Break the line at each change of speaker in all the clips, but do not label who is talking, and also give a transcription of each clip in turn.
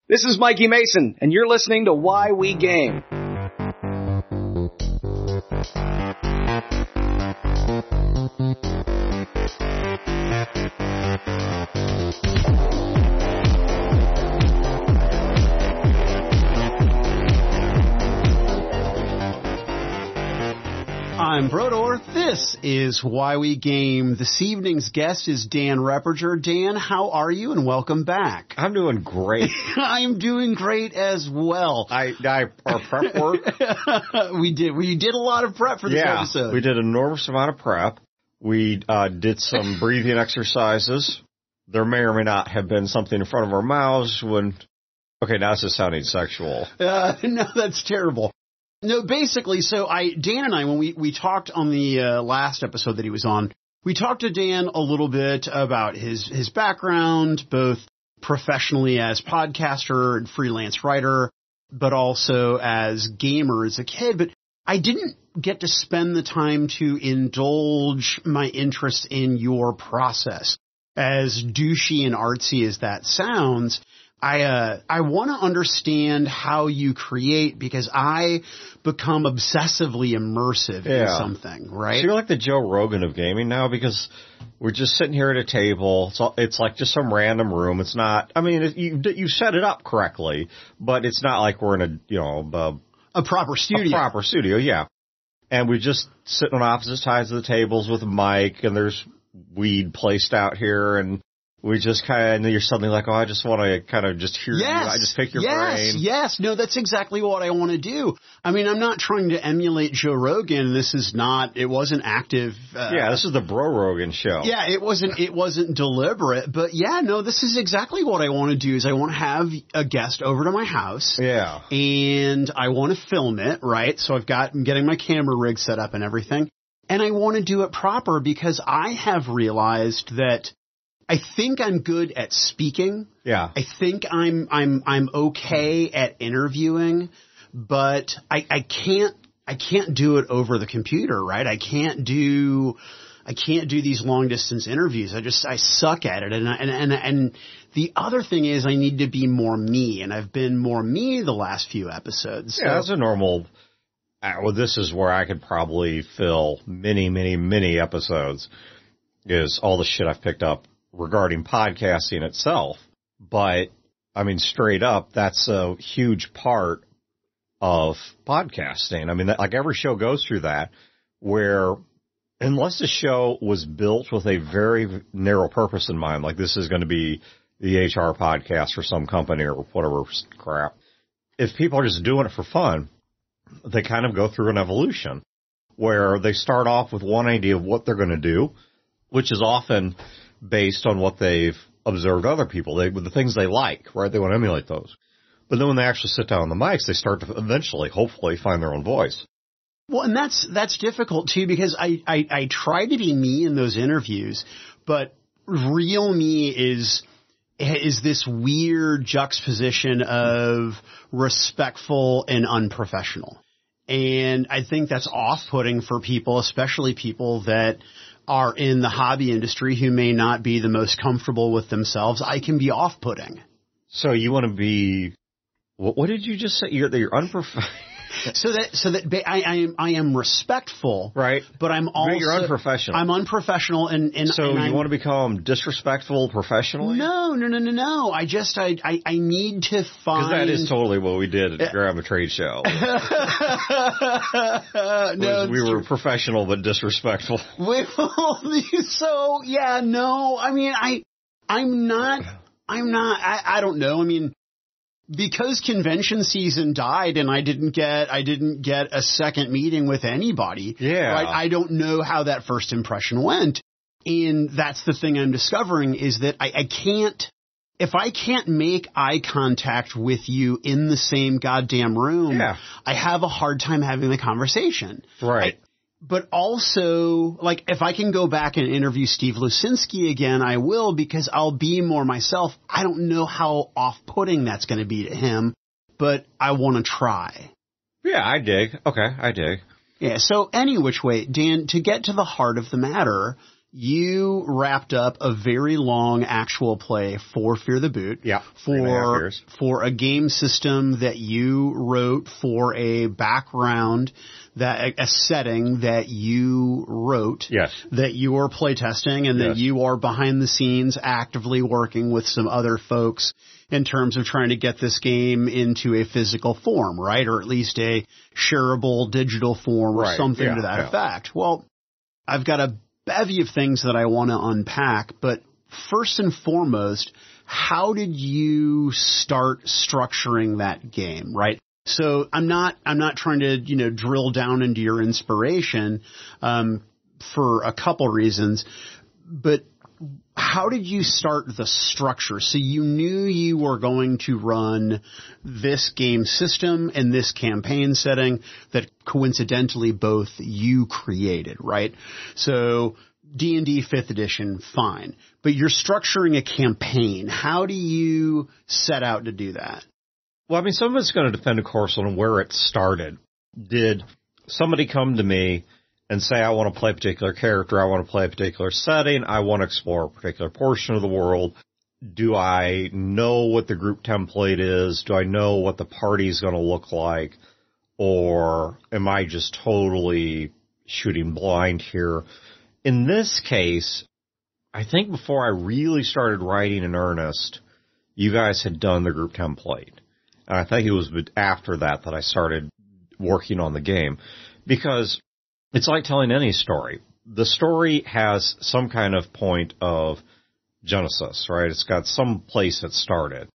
This is Mikey Mason, and you're listening to Why We Game.
I'm Brodor. This is Why We Game. This evening's guest is Dan Repperger. Dan, how are you? And welcome back.
I'm doing great.
I'm doing great as well.
Our prep work.
We did a lot of prep for this episode.
We did an enormous amount of prep. We did some breathing exercises. There may or may not have been something in front of our mouths when... Okay, now it's just sounding sexual.
No, that's terrible. No, basically, so Dan and I, when we talked on the last episode that he was on, we talked to Dan a little bit about his background, both professionally as podcaster and freelance writer, but also as gamer as a kid. But I didn't get to spend the time to indulge my interest in your process. As douchey and artsy as that sounds, I want to understand how you create, because I become obsessively immersive in something, right?
So you're like the Joe Rogan of gaming now, because we're just sitting here at a table. It's like just some random room. It's not, I mean, you set it up correctly, but it's not like we're in
a proper studio.
A proper studio, yeah. And we just sit on opposite sides of the tables with a mic, and there's weed placed out here, and we just kind of, you're suddenly like, oh, I just want to kind of just hear you. I just pick your brain.
Yes. No, that's exactly what I want to do. I mean, I'm not trying to emulate Joe Rogan. It wasn't active.
This is the Bro Rogan show.
Yeah, it wasn't deliberate. But yeah, no, this is exactly what I want to do is I want to have a guest over to my house.
Yeah.
And I want to film it, right? So I'm getting my camera rig set up and everything. And I want to do it proper because I have realized that I think I'm good at speaking.
Yeah.
I think I'm okay at interviewing, but I can't do it over the computer, right? I can't do these long distance interviews. I suck at it. And the other thing is I need to be more me, and I've been more me the last few episodes.
Yeah, that's a normal. Well, this is where I could probably fill many episodes, is all the shit I've picked up regarding podcasting itself. But, I mean, straight up, that's a huge part of podcasting. I mean, like every show goes through that, where unless the show was built with a very narrow purpose in mind, like this is going to be the HR podcast for some company or whatever crap, if people are just doing it for fun, they kind of go through an evolution where they start off with one idea of what they're going to do, which is often based on what they've observed other people, with the things they like, right? They want to emulate those. But then when they actually sit down on the mics, they start to eventually, hopefully, find their own voice.
Well, and that's difficult too, because I try to be me in those interviews, but real me is this weird juxtaposition of respectful and unprofessional. And I think that's off-putting for people, especially people that are in the hobby industry who may not be the most comfortable with themselves. I can be off-putting.
So you want to be, what did you just say? You're unprofessional.
So that I am respectful,
right?
But I'm also,
you're unprofessional.
I'm unprofessional, and
so you want to become disrespectful professionally?
No. I need to find,
because that is totally what we did at the Grab a Trade show.
No,
we were professional but disrespectful.
So yeah, no. I mean, I'm not. I don't know. I mean, because convention season died and I didn't get a second meeting with anybody.
Yeah.
Right? I don't know how that first impression went. And that's the thing I'm discovering, is that I can't, if I can't make eye contact with you in the same goddamn room, I have a hard time having the conversation.
Right.
But also, like, if I can go back and interview Steve Lucinski again, I will, because I'll be more myself. I don't know how off-putting that's going to be to him, but I want to try.
Yeah, I dig. Okay, I dig.
Yeah, so any which way, Dan, to get to the heart of the matter, you wrapped up a very long actual play for Fear the Boot.
Yeah.
For a game system that you wrote, for a background, a setting that you wrote.
Yes.
That you are playtesting, and that you are behind the scenes actively working with some other folks in terms of trying to get this game into a physical form, right? Or at least a shareable digital form or something to that effect. Well, I've got a bevy of things that I want to unpack, but first and foremost, how did you start structuring that game, right? So I'm not trying to, drill down into your inspiration, for a couple reasons, but how did you start the structure? So you knew you were going to run this game system and this campaign setting that coincidentally both you created, right? So D&D 5th edition, fine. But you're structuring a campaign. How do you set out to do that?
Well, I mean, some of it's going to depend, of course, on where it started. Did somebody come to me and say, I want to play a particular character, I want to play a particular setting, I want to explore a particular portion of the world? Do I know what the group template is? Do I know what the party is going to look like? Or am I just totally shooting blind here? In this case, I think before I really started writing in earnest, you guys had done the group template. And I think it was after that I started working on the game. Because it's like telling any story. The story has some kind of point of genesis, right? It's got some place it started.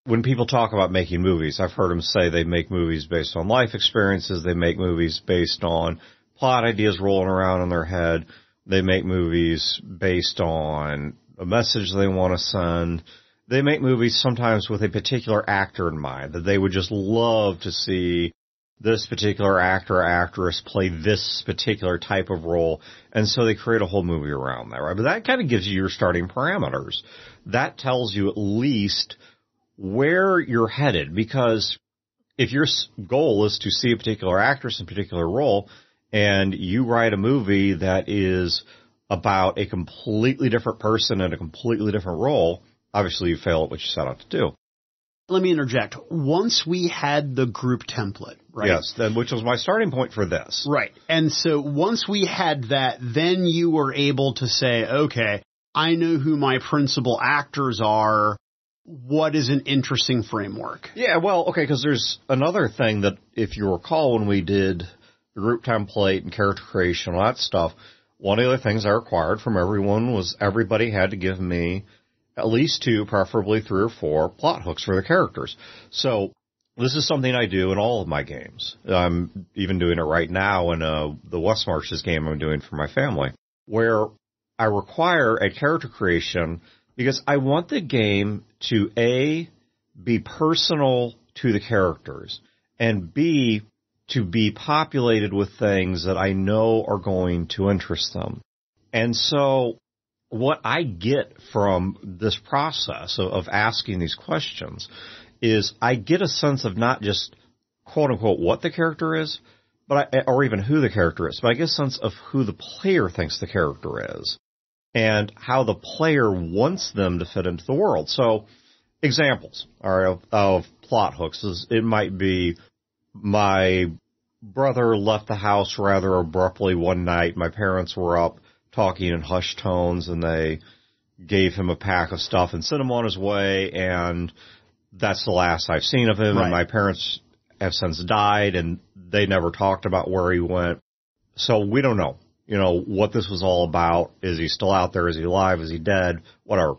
When people talk about making movies, I've heard them say they make movies based on life experiences. They make movies based on plot ideas rolling around in their head. They make movies based on a message they want to send. They make movies sometimes with a particular actor in mind, that they would just love to see this particular actor or actress play this particular type of role, and so they create a whole movie around that, right? But that kind of gives you your starting parameters. That tells you at least where you're headed, because if your goal is to see a particular actress in a particular role, and you write a movie that is about a completely different person in a completely different role, obviously you fail at what you set out to do.
Let me interject. Once we had the group template, right?
Yes, which was my starting point for this.
Right. And so once we had that, then you were able to say, okay, I know who my principal actors are. What is an interesting framework?
Yeah, well, okay, because there's another thing that, if you recall, when we did the group template and character creation, all that stuff, one of the other things I required from everyone was everybody had to give me at least 2, preferably 3 or 4 plot hooks for the characters. So this is something I do in all of my games. I'm even doing it right now in the West Marches game I'm doing for my family, where I require a character creation because I want the game to, A, be personal to the characters, and B, to be populated with things that I know are going to interest them. And so what I get from this process of asking these questions is I get a sense of not just quote unquote what the character is, or even who the character is, but I get a sense of who the player thinks the character is and how the player wants them to fit into the world. So examples of plot hooks is it might be my brother left the house rather abruptly one night. My parents were up talking in hushed tones, and they gave him a pack of stuff and sent him on his way, and that's the last I've seen of him. Right. And my parents have since died, and they never talked about where he went. So we don't know, what this was all about. Is he still out there? Is he alive? Is he dead? Whatever.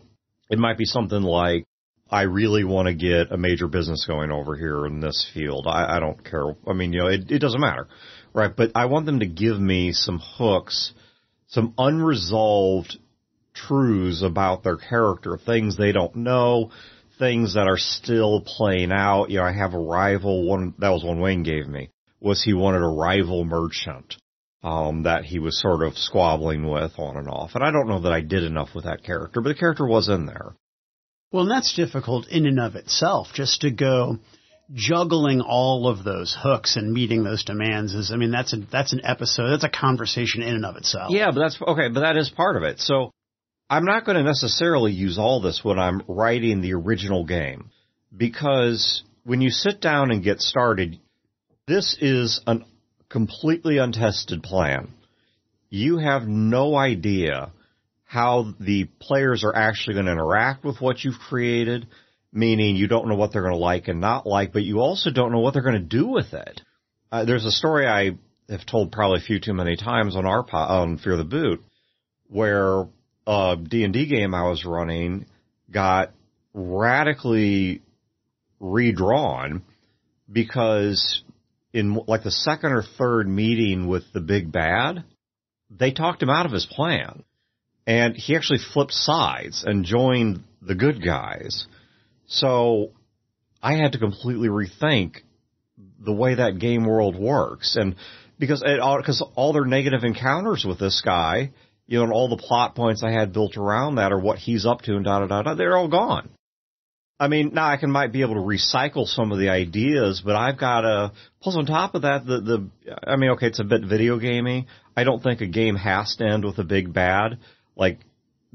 It might be something like, I really want to get a major business going over here in this field. I don't care. I mean, it doesn't matter, right? But I want them to give me some hooks, some unresolved truths about their character, things they don't know, things that are still playing out. I have a rival. That was one Wayne gave me, was he wanted a rival merchant that he was sort of squabbling with on and off. And I don't know that I did enough with that character, but the character was in there.
Well, and that's difficult in and of itself, just to go, juggling all of those hooks and meeting those demands is, I mean, that's an episode. That's a conversation in and of itself.
Yeah, but that's okay. But that is part of it. So I'm not going to necessarily use all this when I'm writing the original game, because when you sit down and get started, this is a completely untested plan. You have no idea how the players are actually going to interact with what you've created, meaning you don't know what they're going to like and not like, but you also don't know what they're going to do with it. There's a story I have told probably a few too many times on Fear the Boot, where a D&D game I was running got radically redrawn because in like the second or third meeting with the big bad, they talked him out of his plan. And he actually flipped sides and joined the good guys. So I had to completely rethink the way that game world works. And because all their negative encounters with this guy, you know, and all the plot points I had built around that or what he's up to and they're all gone. I mean, now I might be able to recycle some of the ideas, but I've got to, plus on top of that, I mean, okay, it's a bit video gamey. I don't think a game has to end with a big bad, like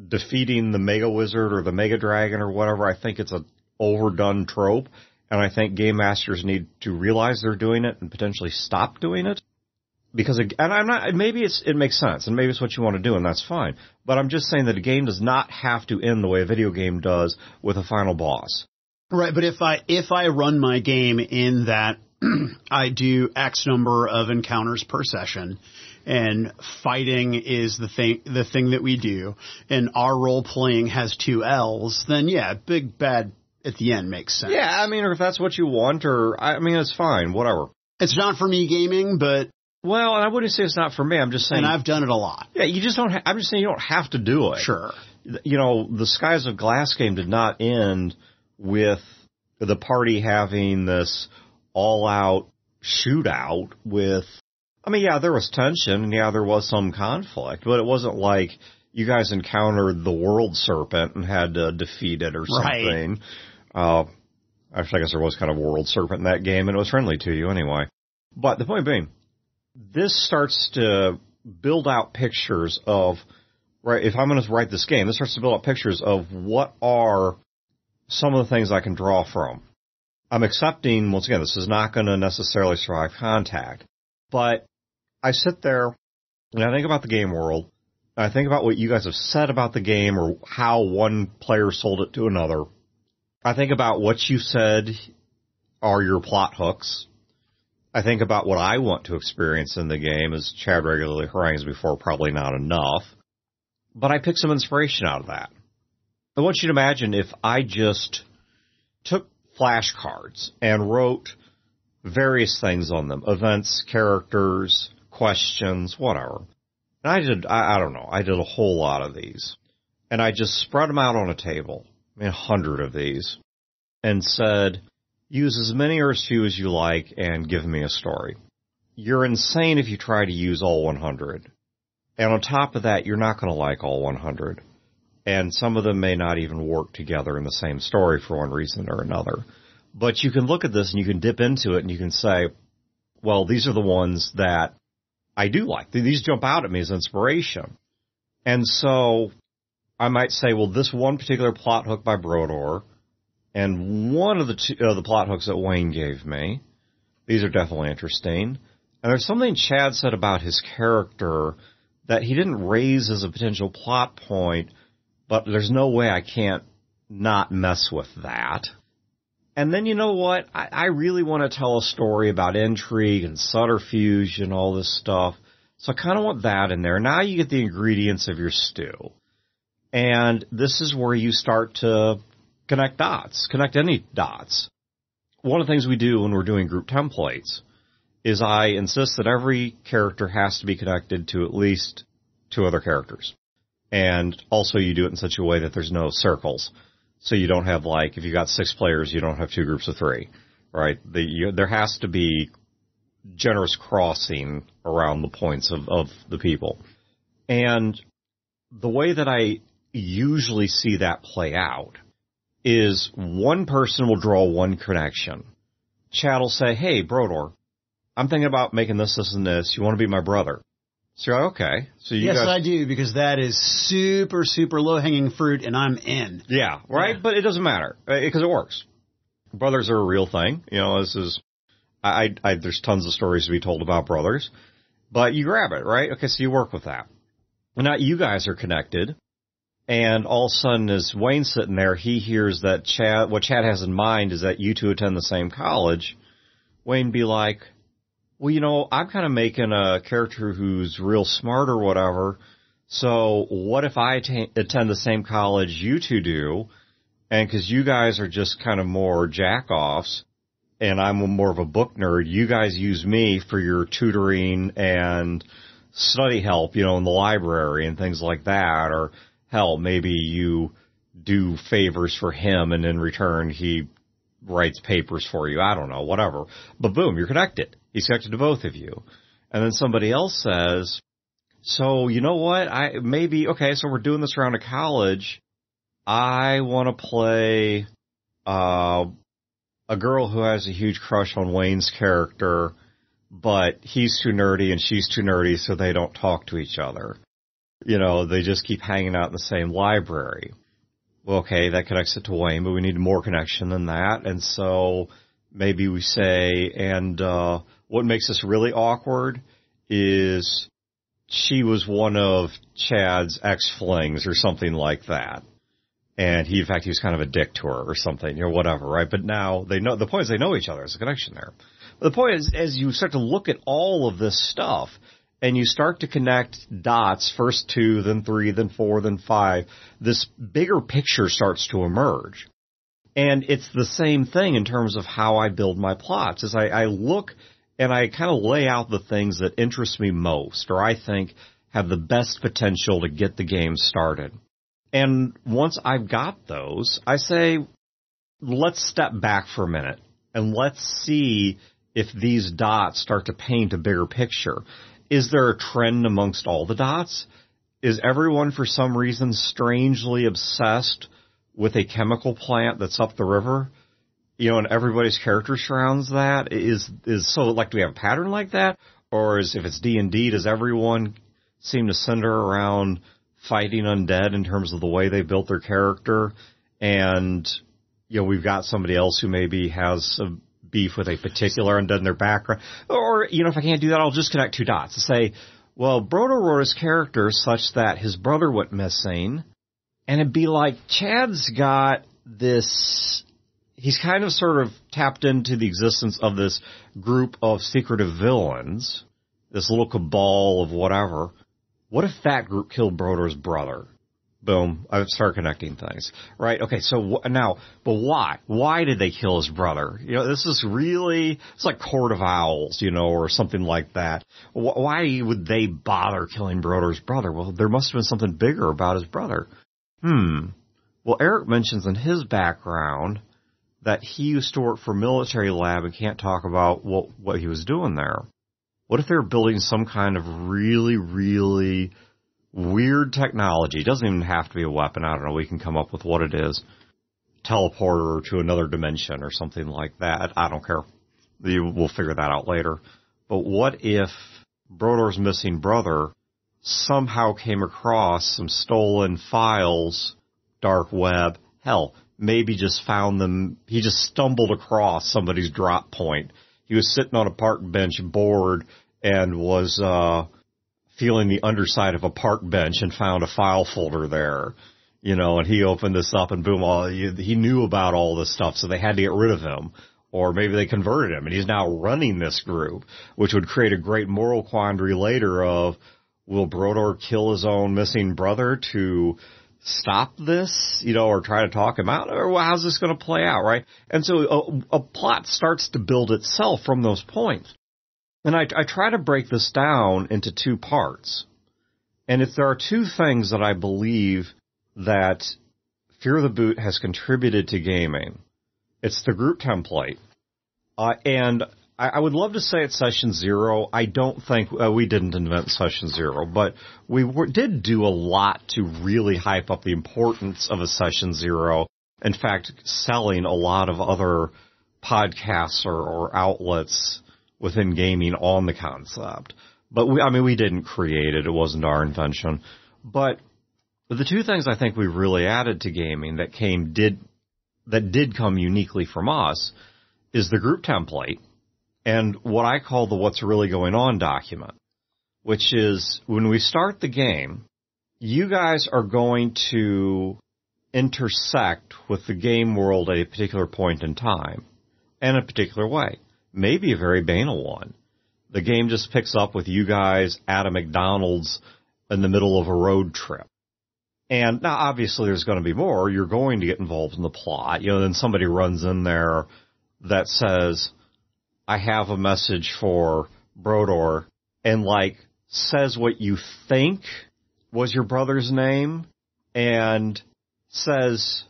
defeating the Mega Wizard or the Mega Dragon or whatever. I think it's an overdone trope, and I think game masters need to realize they're doing it and potentially stop doing it. Because, and I'm not, maybe it makes sense, and maybe it's what you want to do, and that's fine. But I'm just saying that a game does not have to end the way a video game does with a final boss.
Right, but if I run my game in that I do X number of encounters per session, and fighting is the thing that we do, and our role playing has 2 L's, then yeah, big bad at the end makes sense.
Yeah, I mean, or if that's what you want, or I mean, it's fine, whatever.
It's not for me gaming, but.
Well, and I wouldn't say it's not for me. I'm just saying.
And I've done it a lot.
Yeah, you just don't. I'm just saying you don't have to do it.
Sure.
You know, the Skies of Glass game did not end with the party having this all-out shootout with. I mean, yeah, there was tension, and yeah, there was some conflict, but it wasn't like you guys encountered the World Serpent and had to defeat it or something. Right. Actually, I guess there was kind of a World Serpent in that game, and it was friendly to you anyway. But the point being, this starts to build out pictures of, right, if I'm going to write this game, this starts to build out pictures of what are some of the things I can draw from. I'm accepting, once again, this is not going to necessarily survive contact, but I sit there and I think about the game world, and I think about what you guys have said about the game or how one player sold it to another. I think about what you said are your plot hooks. I think about what I want to experience in the game, as Chad regularly harangues before, probably not enough. But I pick some inspiration out of that. I want you to imagine if I just took flashcards and wrote various things on them, events, characters, questions, whatever. And I don't know, I did a whole lot of these. And I just spread them out on a table, 100 of these, and said, use as many or as few as you like and give me a story. You're insane if you try to use all 100. And on top of that, you're not going to like all 100. And some of them may not even work together in the same story for one reason or another. But you can look at this and you can dip into it and you can say, well, these are the ones that I do like. These jump out at me as inspiration. And so I might say, well, this one particular plot hook by Brodor, and one of the plot hooks that Wayne gave me, these are definitely interesting. And there's something Chad said about his character that he didn't raise as a potential plot point, but there's no way I can't not mess with that. And then you know what? I really want to tell a story about intrigue and subterfuge and all this stuff. So I kind of want that in there. Now you get the ingredients of your stew. And this is where you start to connect dots, connect any dots. One of the things we do when we're doing group templates is I insist that every character has to be connected to at least 2 other characters. And also you do it in such a way that there's no circles. So you don't have, like, if you got 6 players, you don't have 2 groups of 3, right? There has to be generous crossing around the points of the people. And the way that I usually see that play out is one person will draw one connection. Chad will say, hey, Brodor, I'm thinking about making this, this, and this. You want to be my brother? So you're like, okay. So you
yes,
guys,
I do, because that is super, super low-hanging fruit, and I'm in.
Yeah, right?
Yeah.
But it doesn't matter, because it works. Brothers are a real thing. You know, this is, there's tons of stories to be told about brothers. But you grab it, right? Okay, so you work with that. And now you guys are connected. And all of a sudden, as Wayne's sitting there, he hears that what Chad has in mind is that you two attend the same college. Wayne be like, well, you know, I'm kind of making a character who's real smart or whatever. So what if I attend the same college you two do? And because you guys are just kind of more jack-offs, and I'm more of a book nerd, you guys use me for your tutoring and study help, you know, in the library and things like that. Or, hell, maybe you do favors for him, and in return he writes papers for you. I don't know, whatever. But boom, you're connected. He's connected to both of you. And then somebody else says, so you know what? Okay, so we're doing this around a college. I want to play a girl who has a huge crush on Wayne's character, but he's too nerdy and she's too nerdy, so they don't talk to each other. You know, they just keep hanging out in the same library. Well, okay, that connects it to Wayne, but we need more connection than that. And so maybe we say, and what makes this really awkward is she was one of Chad's ex-flings or something like that. And in fact, he was kind of a dick to her or something, you know, whatever, right? But now they know, the point is they know each other. There's a connection there. But the point is, as you start to look at all of this stuff, and you start to connect dots, first 2, then 3, then 4, then 5, this bigger picture starts to emerge. And it's the same thing in terms of how I build my plots. As I look and I kind of lay out the things that interest me most, or I think have the best potential to get the game started. And once I've got those, I say, let's step back for a minute and let's see if these dots start to paint a bigger picture. Is there a trend amongst all the dots? Is everyone for some reason strangely obsessed with a chemical plant that's up the river? You know, and everybody's character surrounds that? So like, do we have a pattern like that? Or if it's D&D, does everyone seem to center around fighting undead in terms of the way they built their character? And, you know, we've got somebody else who maybe has a beef with a particular undead in their background. Or, you know, if I can't do that, I'll just connect 2 dots and say, well, Brodor wrote his character such that his brother went missing. And it'd be like, Chad's got this, he's kind of sort of tapped into the existence of this group of secretive villains, this little cabal of whatever. What if that group killed Brodor's brother? Boom, I start connecting things, right? Okay, so now, but why? Why did they kill his brother? You know, this is really, it's like Court of Owls, you know, or something like that. Why would they bother killing Brodor's brother? Well, there must have been something bigger about his brother. Well, Eric mentions in his background that he used to work for a military lab and can't talk about what he was doing there. What if they were building some kind of really, really weird technology? It doesn't even have to be a weapon. I don't know. We can come up with what it is. Teleporter to another dimension or something like that. I don't care. We'll figure that out later. But what if Brodor's missing brother somehow came across some stolen files, dark web, hell, maybe just found them, he just stumbled across somebody's drop point. He was sitting on a park bench bored and was feeling the underside of a park bench and found a file folder there, you know, and he opened this up and boom, he knew about all this stuff, so they had to get rid of him. Or maybe they converted him and he's now running this group, which would create a great moral quandary later of, will Brodor kill his own missing brother to stop this, you know, or try to talk him out? Or how's this going to play out, right? And so a plot starts to build itself from those points. And I try to break this down into 2 parts. And if there are 2 things that I believe that Fear of the Boot has contributed to gaming, it's the group template. And I would love to say it's Session 0. I don't think we didn't invent Session 0, but we did do a lot to really hype up the importance of a Session 0. In fact, selling a lot of other podcasts or outlets within gaming on the concept. But we didn't create it. It wasn't our invention. But the two things I think we really added to gaming that did come uniquely from us is the group template and what I call the what's really going on document, which is when we start the game, you guys are going to intersect with the game world at a particular point in time and a particular way, maybe a very banal one. The game just picks up with you guys at a McDonald's in the middle of a road trip. And now, obviously, there's going to be more. You're going to get involved in the plot. Then somebody runs in there that says, I have a message for Brodor, and, says what you think was your brother's name, and says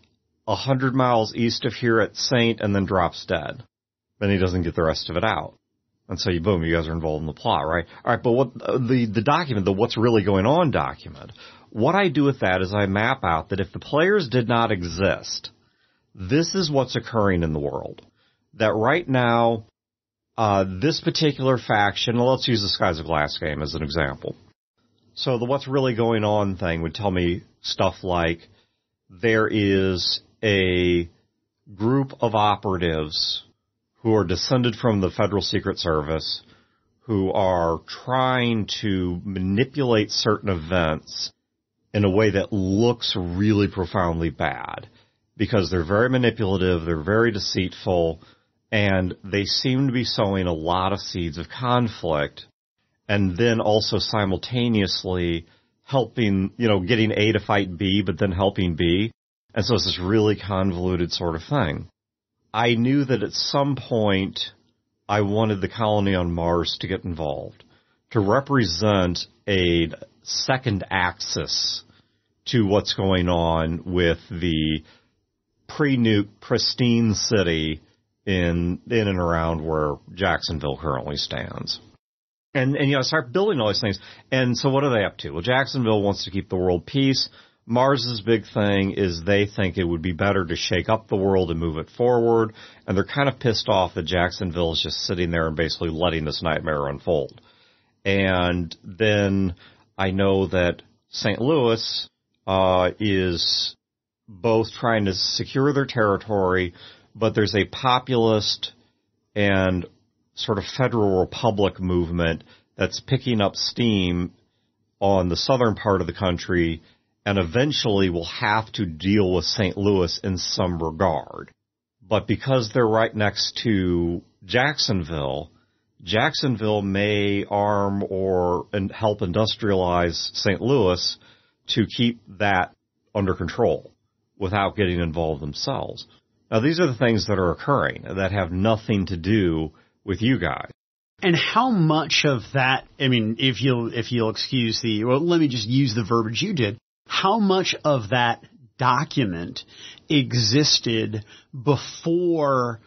100 miles east of here at Saint, and then drops dead. Then he doesn't get the rest of it out. And so, boom, you guys are involved in the plot, right? All right, but what the document, the what's really going on document, what I do with that is I map out that if the players did not exist, this is what's occurring in the world. That right now, this particular faction, let's use the Skies of Glass game as an example. So the what's really going on thing would tell me stuff like there is a group of operatives who are descended from the Federal Secret Service who are trying to manipulate certain events in a way that looks really profoundly bad because they're very manipulative, they're very deceitful, and they seem to be sowing a lot of seeds of conflict and then also simultaneously helping, getting A to fight B, but then helping B. And so it's this really convoluted sort of thing. I knew that at some point I wanted the colony on Mars to get involved, to represent a second axis to what's going on with the pre-nuke pristine city in and around where Jacksonville currently stands. And start building all these things. And so what are they up to? Well, Jacksonville wants to keep the world peace. Mars's big thing is they think it would be better to shake up the world and move it forward. And they're kind of pissed off that Jacksonville is just sitting there and basically letting this nightmare unfold. And then I know that St. Louis is both trying to secure their territory, but there's a populist and sort of federal republic movement that's picking up steam on the southern part of the country and eventually will have to deal with St. Louis in some regard. But because they're right next to Jacksonville, Jacksonville may arm or help industrialize St. Louis to keep that under control without getting involved themselves. Now, these are the things that are occurring that have nothing to do with you guys.
And how much of that, if you'll excuse let me just use the verbiage you did, how much of that document existed before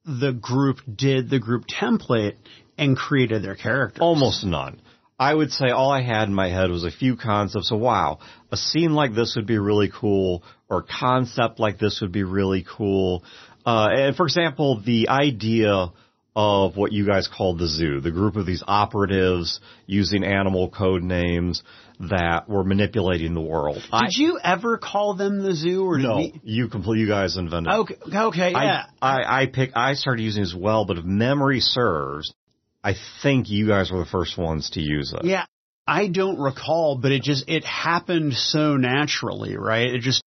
the group did the group template and created their characters?
Almost none. I would say all I had in my head was a few concepts of, wow, a scene like this would be really cool, or a concept like this would be really cool. And for example, the idea of what you guys called the zoo, the group of these operatives using animal code names that were manipulating the world.
Did you ever call them the zoo? Or
no, you guys invented it.
Okay, yeah.
I started using it as well, but if memory serves, I think you guys were the first ones to use it.
Yeah, I don't recall, but it happened so naturally, right? It just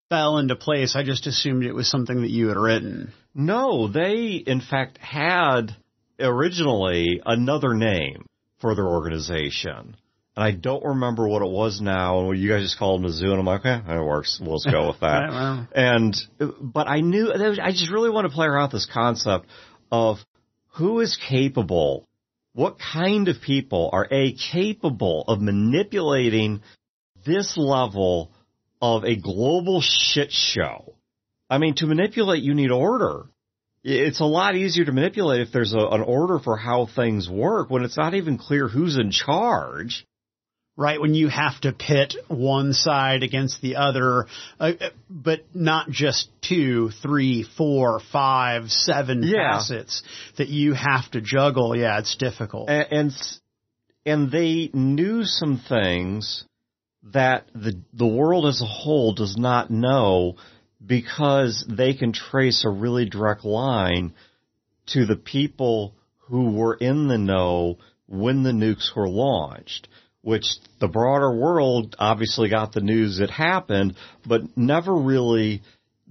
fell into place. I just assumed it was something that you had written.
No, they, in fact, had originally another name for their organization. And I don't remember what it was now. And you guys just called them a zoo, and I'm like, it works. We'll just go with that. But I just really want to play around with this concept of who is capable, what kind of people are capable of manipulating this level of a global shit show. To manipulate, you need order. It's a lot easier to manipulate if there's an order for how things work when it's not even clear who's in charge.
right? When you have to pit one side against the other, but not just 2, 3, 4, 5, 7 facets that you have to juggle. Yeah, it's difficult.
And they knew some things that the world as a whole does not know, because they can trace a really direct line to the people who were in the know when the nukes were launched, which the broader world obviously got the news it happened, but never really.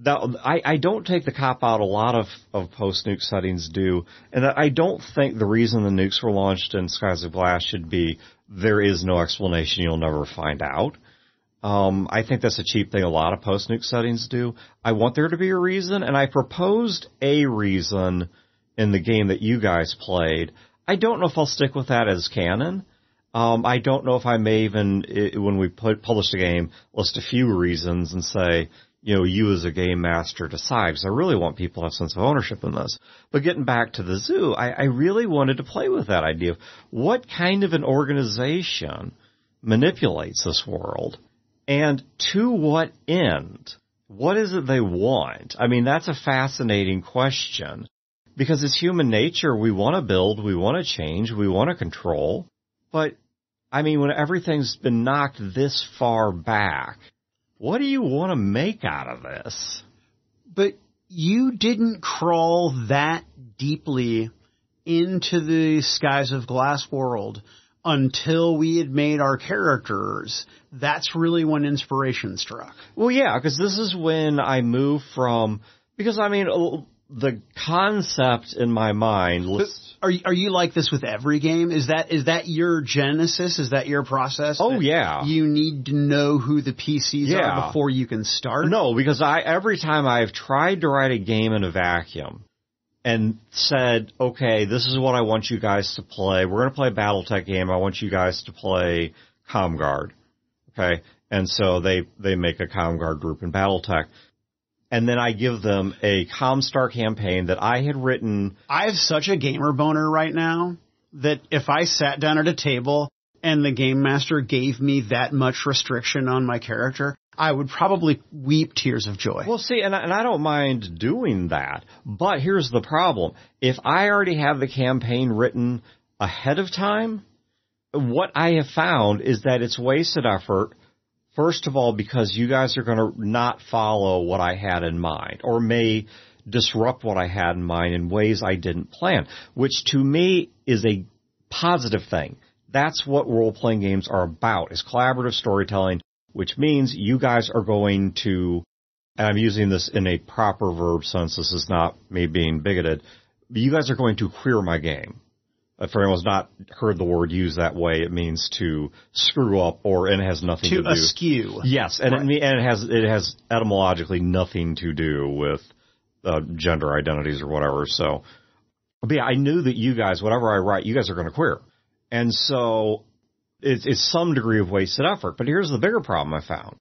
I don't take the cop-out a lot of post-nuke settings do, and I don't think the reason the nukes were launched in Skies of Glass should be there is no explanation, you'll never find out. I think that's a cheap thing a lot of post-nuke settings do. I want there to be a reason, and I proposed a reason in the game that you guys played. I don't know if I'll stick with that as canon. I don't know if I may even, when we publish the game, list a few reasons and say, you as a game master decide, because I really want people to have a sense of ownership in this. But getting back to the zoo, I really wanted to play with that idea of what kind of an organization manipulates this world. And to what end? What is it they want? I mean, that's a fascinating question, because it's human nature. We want to build, we want to change, we want to control. But, I mean, when everything's been knocked this far back, what do you want to make out of this? But
you didn't crawl that deeply into the Skies of Glass world until we had made our characters. That's really when inspiration struck.
Well, yeah, because this is when I moved from, because I mean, the concept in my mind.
Are you like this with every game? Is that your genesis? Is that your process?
Oh, yeah.
You need to know who the PCs are before you can start?
No, because every time I've tried to write a game in a vacuum and said, okay, this is what I want you guys to play. We're going to play a Battletech game. I want you guys to play ComGuard. Okay? And so they make a ComGuard group in Battletech. And then I give them a Comstar campaign that I had written.
I have such a gamer boner right now that if I sat down at a table and the game master gave me that much restriction on my character, I would probably weep tears of joy.
Well, see, and I don't mind doing that. But here's the problem. If I already have the campaign written ahead of time, what I have found is that it's wasted effort. First of all, because you guys are going to not follow what I had in mind, or may disrupt what I had in mind in ways I didn't plan, which to me is a positive thing. That's what role-playing games are about, is collaborative storytelling, which means you guys are going to, and I'm using this in a proper verb sense, this is not me being bigoted, but you guys are going to queer my game. For anyone who's not heard the word used that way, it means to screw up, and it has nothing to do.
To askew.
Yes, and right. It has etymologically nothing to do with gender identities or whatever. So, but yeah, I knew that you guys, whatever I write, you guys are going to queer, and so it's some degree of wasted effort. But here's the bigger problem I found: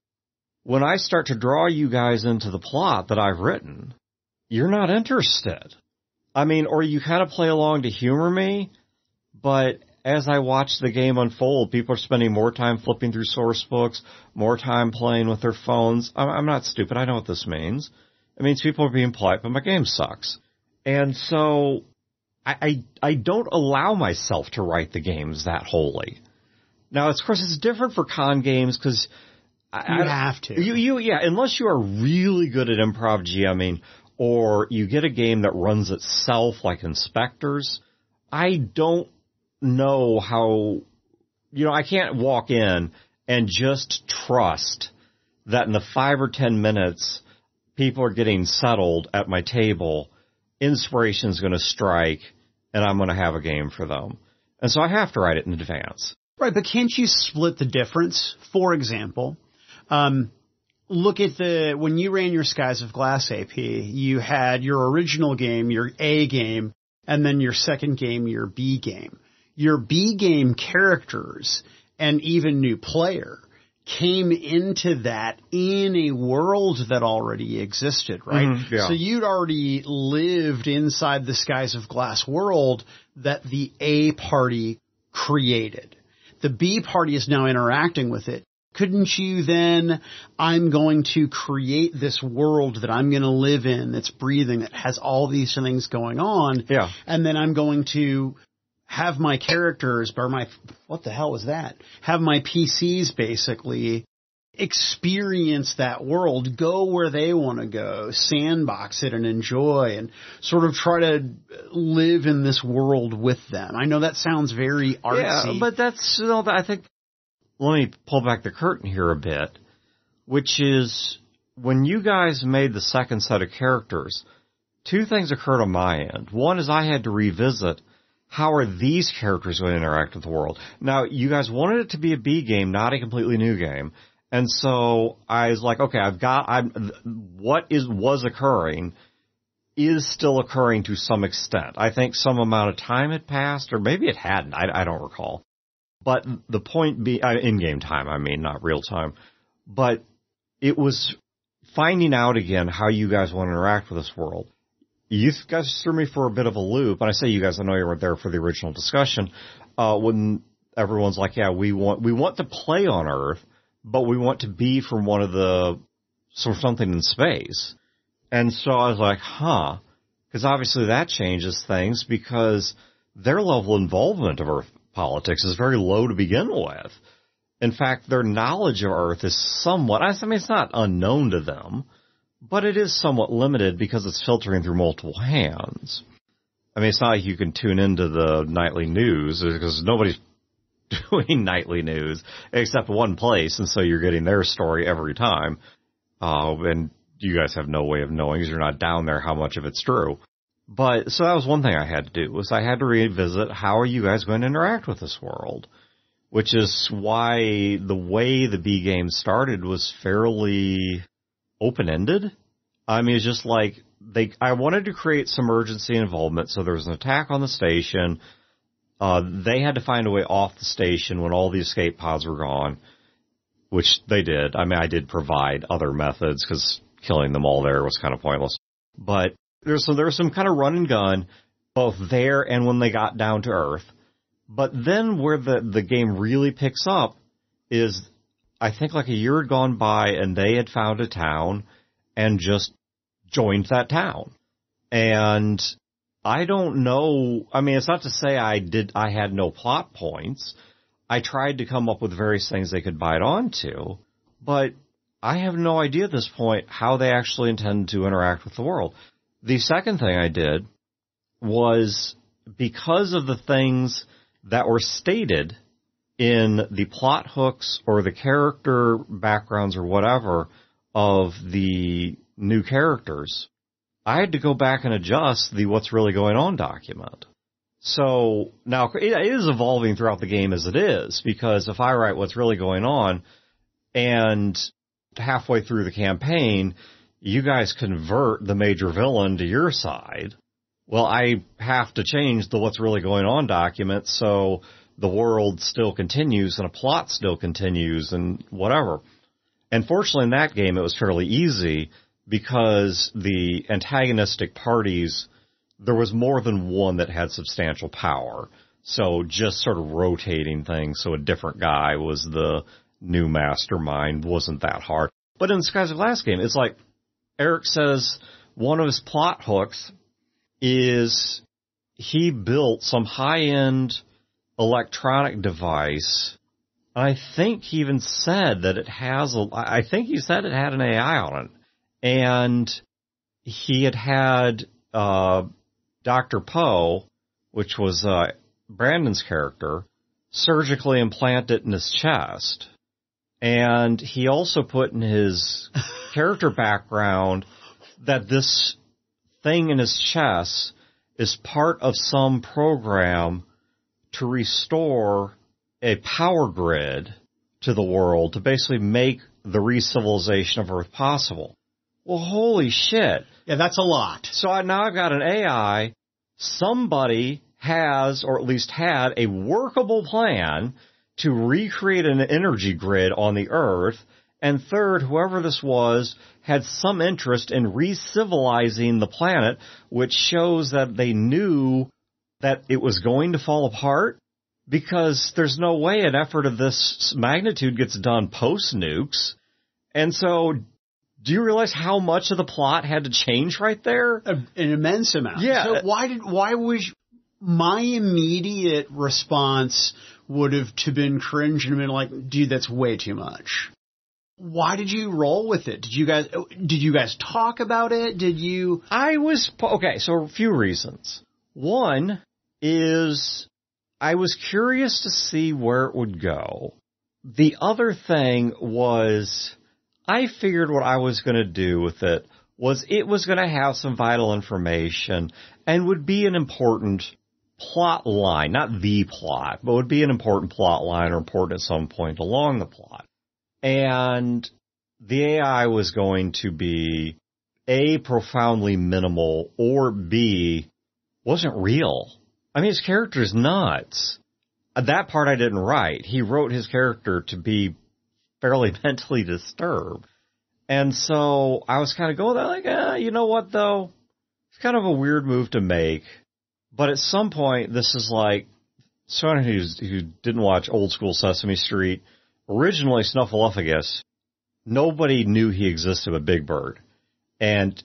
when I start to draw you guys into the plot that I've written, you're not interested. I mean, or you kind of play along to humor me. But as I watch the game unfold, people are spending more time flipping through source books, more time playing with their phones. I'm not stupid. I know what this means. It means people are being polite, but my game sucks. And so I don't allow myself to write the games that wholly. Now, of course, it's different for con games because
you have to.
Yeah, unless you are really good at improv GMing, or you get a game that runs itself like Inspectors. I don't know how, I can't walk in and just trust that in the 5 or 10 minutes people are getting settled at my table, inspiration's going to strike, and I'm going to have a game for them. And so I have to write it in advance.
Right, but can't you split the difference? For example, look at when you ran your Skies of Glass AP, you had your original game, your A game, and then your second game, your B game. Your B game characters and even new player came into that in a world that already existed, right?
Mm-hmm, yeah.
So you'd already lived inside the Skies of Glass world that the A party created. the B party is now interacting with it. Couldn't you then, I'm going to create this world that I'm going to live in, that's breathing, that has all these things going on.
Yeah.
And then I'm going to have my characters, or what the hell was that? Have my PCs basically experience that world, go where they want to go, sandbox it and enjoy, and sort of try to live in this world with them. I know that sounds very artsy.
Yeah, but that's, I think, let me pull back the curtain here a bit, which is when you guys made the second set of characters, two things occurred on my end. One is I had to revisit how are these characters going to interact with the world. Now, you guys wanted it to be a B game, not a completely new game. And so I was like, okay, what was occurring is still occurring to some extent. I think some amount of time had passed, or maybe it hadn't. I don't recall. But the point being, in-game time, I mean, not real time. But it was finding out again how you guys want to interact with this world. You guys threw me for a bit of a loop. And I say you guys, I know you weren't there for the original discussion. When everyone's like, yeah, we want to play on Earth, but we want to be from one of the, sort of something in space. And so I was like, because obviously that changes things because their level of involvement of Earth politics is very low to begin with. In fact, their knowledge of Earth is somewhat, I mean, it's not unknown to them, but it is somewhat limited because it's filtering through multiple hands. I mean, it's not like you can tune into the nightly news because nobody's doing nightly news except one place, and so you're getting their story every time. And you guys have no way of knowing because you're not down there how much of it's true. But so that was one thing I had to do, was I had to revisit how are you guys going to interact with this world, which is why the way the B game started was fairly open-ended. I mean, it's just like I wanted to create some urgency and involvement, so there was an attack on the station. They had to find a way off the station when all the escape pods were gone, which they did. I mean, I did provide other methods because killing them all there was kind of pointless. But there was some kind of run and gun, both there and when they got down to Earth. But then where the game really picks up is, I think like a year had gone by and they had found a town and just joined that town. And I don't know. I mean, it's not to say I had no plot points. I tried to come up with various things they could bite onto, but I have no idea at this point how they actually intend to interact with the world. The second thing I did was, because of the things that were stated in the plot hooks or the character backgrounds or whatever of the new characters, I had to go back and adjust the what's really going on document. So now it is evolving throughout the game as it is, because if I write what's really going on and halfway through the campaign, you guys convert the major villain to your side, well, I have to change the what's really going on document so the world still continues and a plot still continues and whatever. And fortunately in that game it was fairly easy, because the antagonistic parties, there was more than one that had substantial power. So just sort of rotating things so a different guy was the new mastermind wasn't that hard. But in the Skies of Glass game, it's like Eric says one of his plot hooks is he built some high-end electronic device. I think he even said that it has I think he said it had an AI on it. And he had Dr. Poe, which was Brandon's character, surgically implant it in his chest. And he also put in his character background that this thing in his chest is part of some program to restore a power grid to the world to basically make the re-civilization of Earth possible. Well, holy shit.
Yeah, that's a lot.
So now I've got an AI. Somebody has, or at least had, a workable plan to recreate an energy grid on the Earth. And third, whoever this was had some interest in re-civilizing the planet, which shows that they knew that it was going to fall apart because there's no way an effort of this magnitude gets done post-nukes. And so, do you realize how much of the plot had to change right there?
An immense amount.
Yeah.
So why was my immediate response would have to been cringe and been like, dude, that's way too much. Why did you roll with it? Did you guys talk about it?
Okay, so a few reasons. One is I was curious to see where it would go. The other thing was I figured what I was going to do with it was going to have some vital information and would be an important plot line, not the plot, but would be an important plot line or important at some point along the plot. And the AI was going to be A, profoundly minimal, or B, wasn't real. I mean, his character is nuts. That part I didn't write. He wrote his character to be fairly mentally disturbed. And so I was kind of going there like, you know what, though? It's kind of a weird move to make. But at some point, this is like someone who didn't watch old school Sesame Street. Originally, Snuffleupagus, nobody knew he existed but Big Bird. And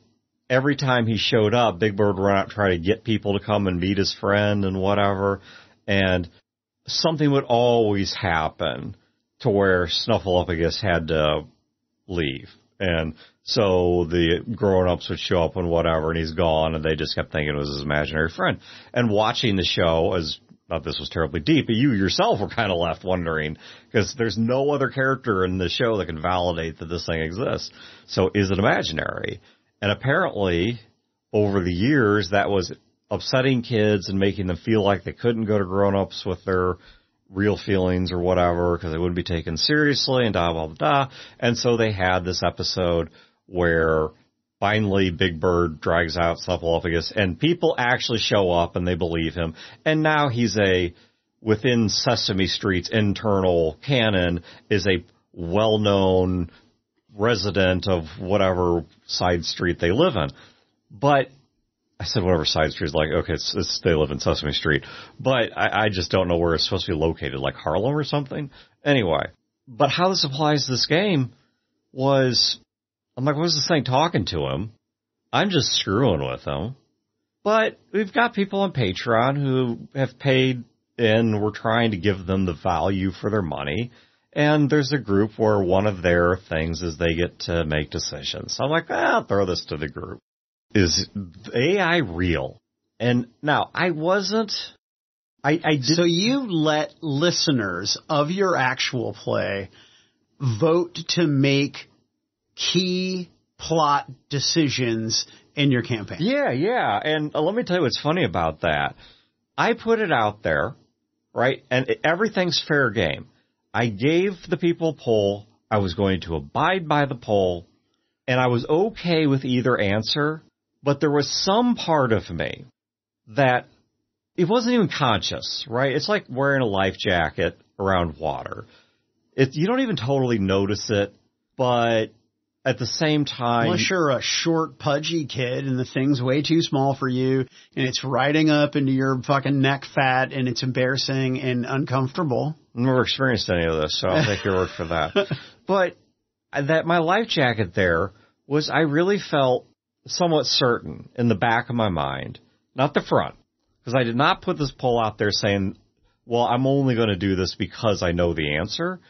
every time he showed up, Big Bird would run out and try to get people to come and meet his friend and whatever. And something would always happen to where Snuffleupagus had to leave. And so the grown-ups would show up and whatever, and he's gone, and they just kept thinking it was his imaginary friend. And watching the show, as not this was terribly deep, but you yourself were kind of left wondering, because there's no other character in the show that can validate that this thing exists. So is it imaginary? And apparently, over the years, that was upsetting kids and making them feel like they couldn't go to grown-ups with their real feelings or whatever because they wouldn't be taken seriously and blah, blah, blah. And so they had this episode where finally Big Bird drags out Snuffleupagus and people actually show up and they believe him. And now he's within Sesame Street's internal canon, is a well-known resident of whatever side street they live in. But I said whatever side street is like, okay, they live in Sesame Street. But I just don't know where it's supposed to be located, like Harlem or something. Anyway, but how this applies to this game was, I'm like, what's this thing talking to him? I'm just screwing with him. But we've got people on Patreon who have paid in. We're trying to give them the value for their money. And there's a group where one of their things is they get to make decisions. So I'm like, I'll throw this to the group. Is AI real? And now, I did.
So you let listeners of your actual play vote to make key plot decisions in your campaign.
Yeah. And let me tell you what's funny about that. I put it out there, right? And everything's fair game. I gave the people a poll. I was going to abide by the poll. And I was okay with either answer. But there was some part of me that it wasn't even conscious, right? It's like wearing a life jacket around water. You don't even totally notice it, but at the same time...
Unless you're a short, pudgy kid and the thing's way too small for you and it's riding up into your fucking neck fat and it's embarrassing and uncomfortable.
I've never experienced any of this, so I'll take your word for that. But that my life jacket there was I really felt somewhat certain in the back of my mind, not the front, because I did not put this poll out there saying, well, I'm only going to do this because I know the answer.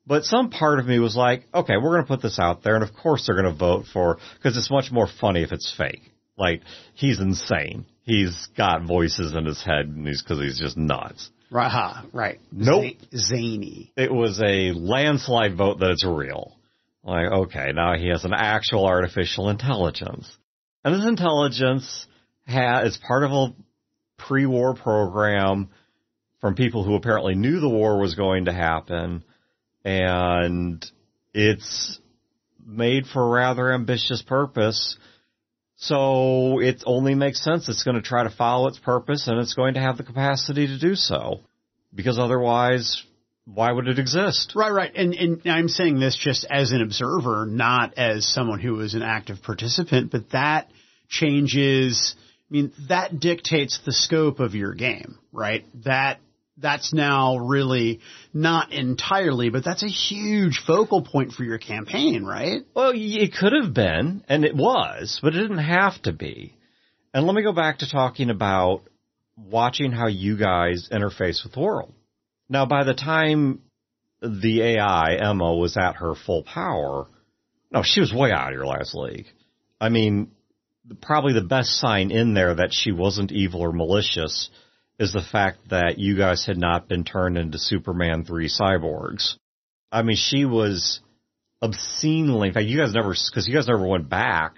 But some part of me was like, okay, we're going to put this out there, and of course they're going to vote for, because it's much more funny if it's fake. Like, he's insane. He's got voices in his head, and because he's just nuts.
Right.
Nope.
Zany.
It was a landslide vote that it's real. Like, okay, now he has an actual artificial intelligence. And this intelligence is part of a pre-war program from people who apparently knew the war was going to happen. And it's made for a rather ambitious purpose. So it only makes sense it's going to try to follow its purpose, and it's going to have the capacity to do so. Because otherwise, why would it exist?
Right. And I'm saying this just as an observer, not as someone who is an active participant, but that changes, that dictates the scope of your game, right? That that's now really not entirely, but that's a huge focal point for your campaign, right?
Well, it could have been, and it was, but it didn't have to be. And let me go back to talking about watching how you guys interface with the world. Now, by the time the AI, Emma, was at her full power, no, she was way out of your last league. I mean, probably the best sign in there that she wasn't evil or malicious is the fact that you guys had not been turned into Superman 3 cyborgs. I mean, she was obscenely, in fact, you guys never went back,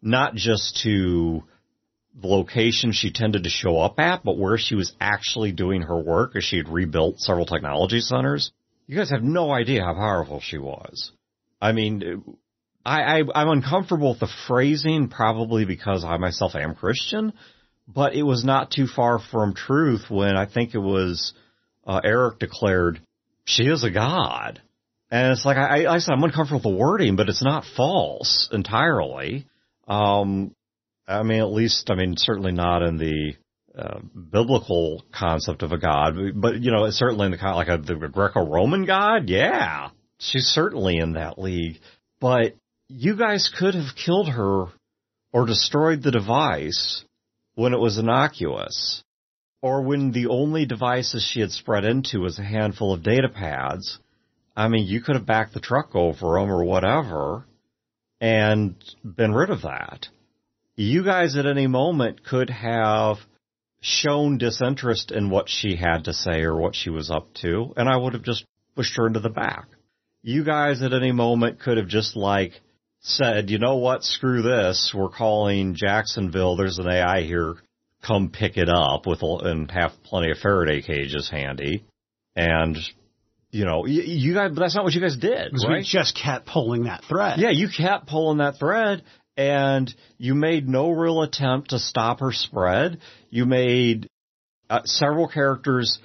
not just to the location she tended to show up at, but where she was actually doing her work, as she had rebuilt several technology centers. You guys have no idea how powerful she was. I mean, I'm uncomfortable with the phrasing, probably because I myself am Christian, but it was not too far from truth when I think it was Eric declared, she is a god. And it's like, I said, I'm uncomfortable with the wording, but it's not false entirely. I mean, certainly not in the biblical concept of a god, but, it's certainly in the kind of the Greco-Roman god. Yeah, she's certainly in that league. But you guys could have killed her or destroyed the device when it was innocuous, or when the only devices she had spread into was a handful of data pads. I mean, you could have backed the truck over them or whatever and been rid of that. You guys at any moment could have shown disinterest in what she had to say or what she was up to, and I would have just pushed her into the back. You guys at any moment could have just said, you know what, screw this, we're calling Jacksonville, there's an AI here, come pick it up and have plenty of Faraday cages handy. And, you guys, but that's not what you guys did, right?
We just kept pulling that thread.
Yeah, you kept pulling that thread, and you made no real attempt to stop her spread. You made several characters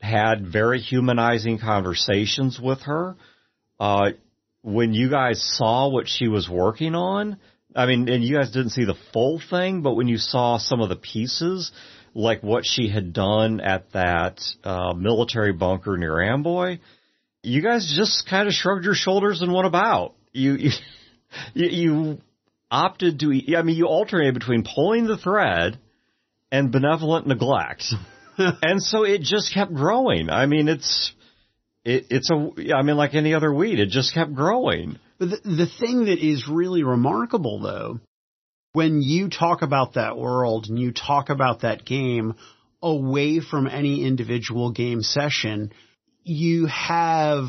had very humanizing conversations with her. When you guys saw what she was working on, I mean, and you guys didn't see the full thing, but when you saw some of the pieces, like what she had done at that military bunker near Amboy, you guys just kind of shrugged your shoulders and went about. You opted to, you alternated between pulling the thread and benevolent neglect. And so it just kept growing. I mean, like any other weed, it just kept growing.
But the thing that is really remarkable, though, when you talk about that world and you talk about that game away from any individual game session, you have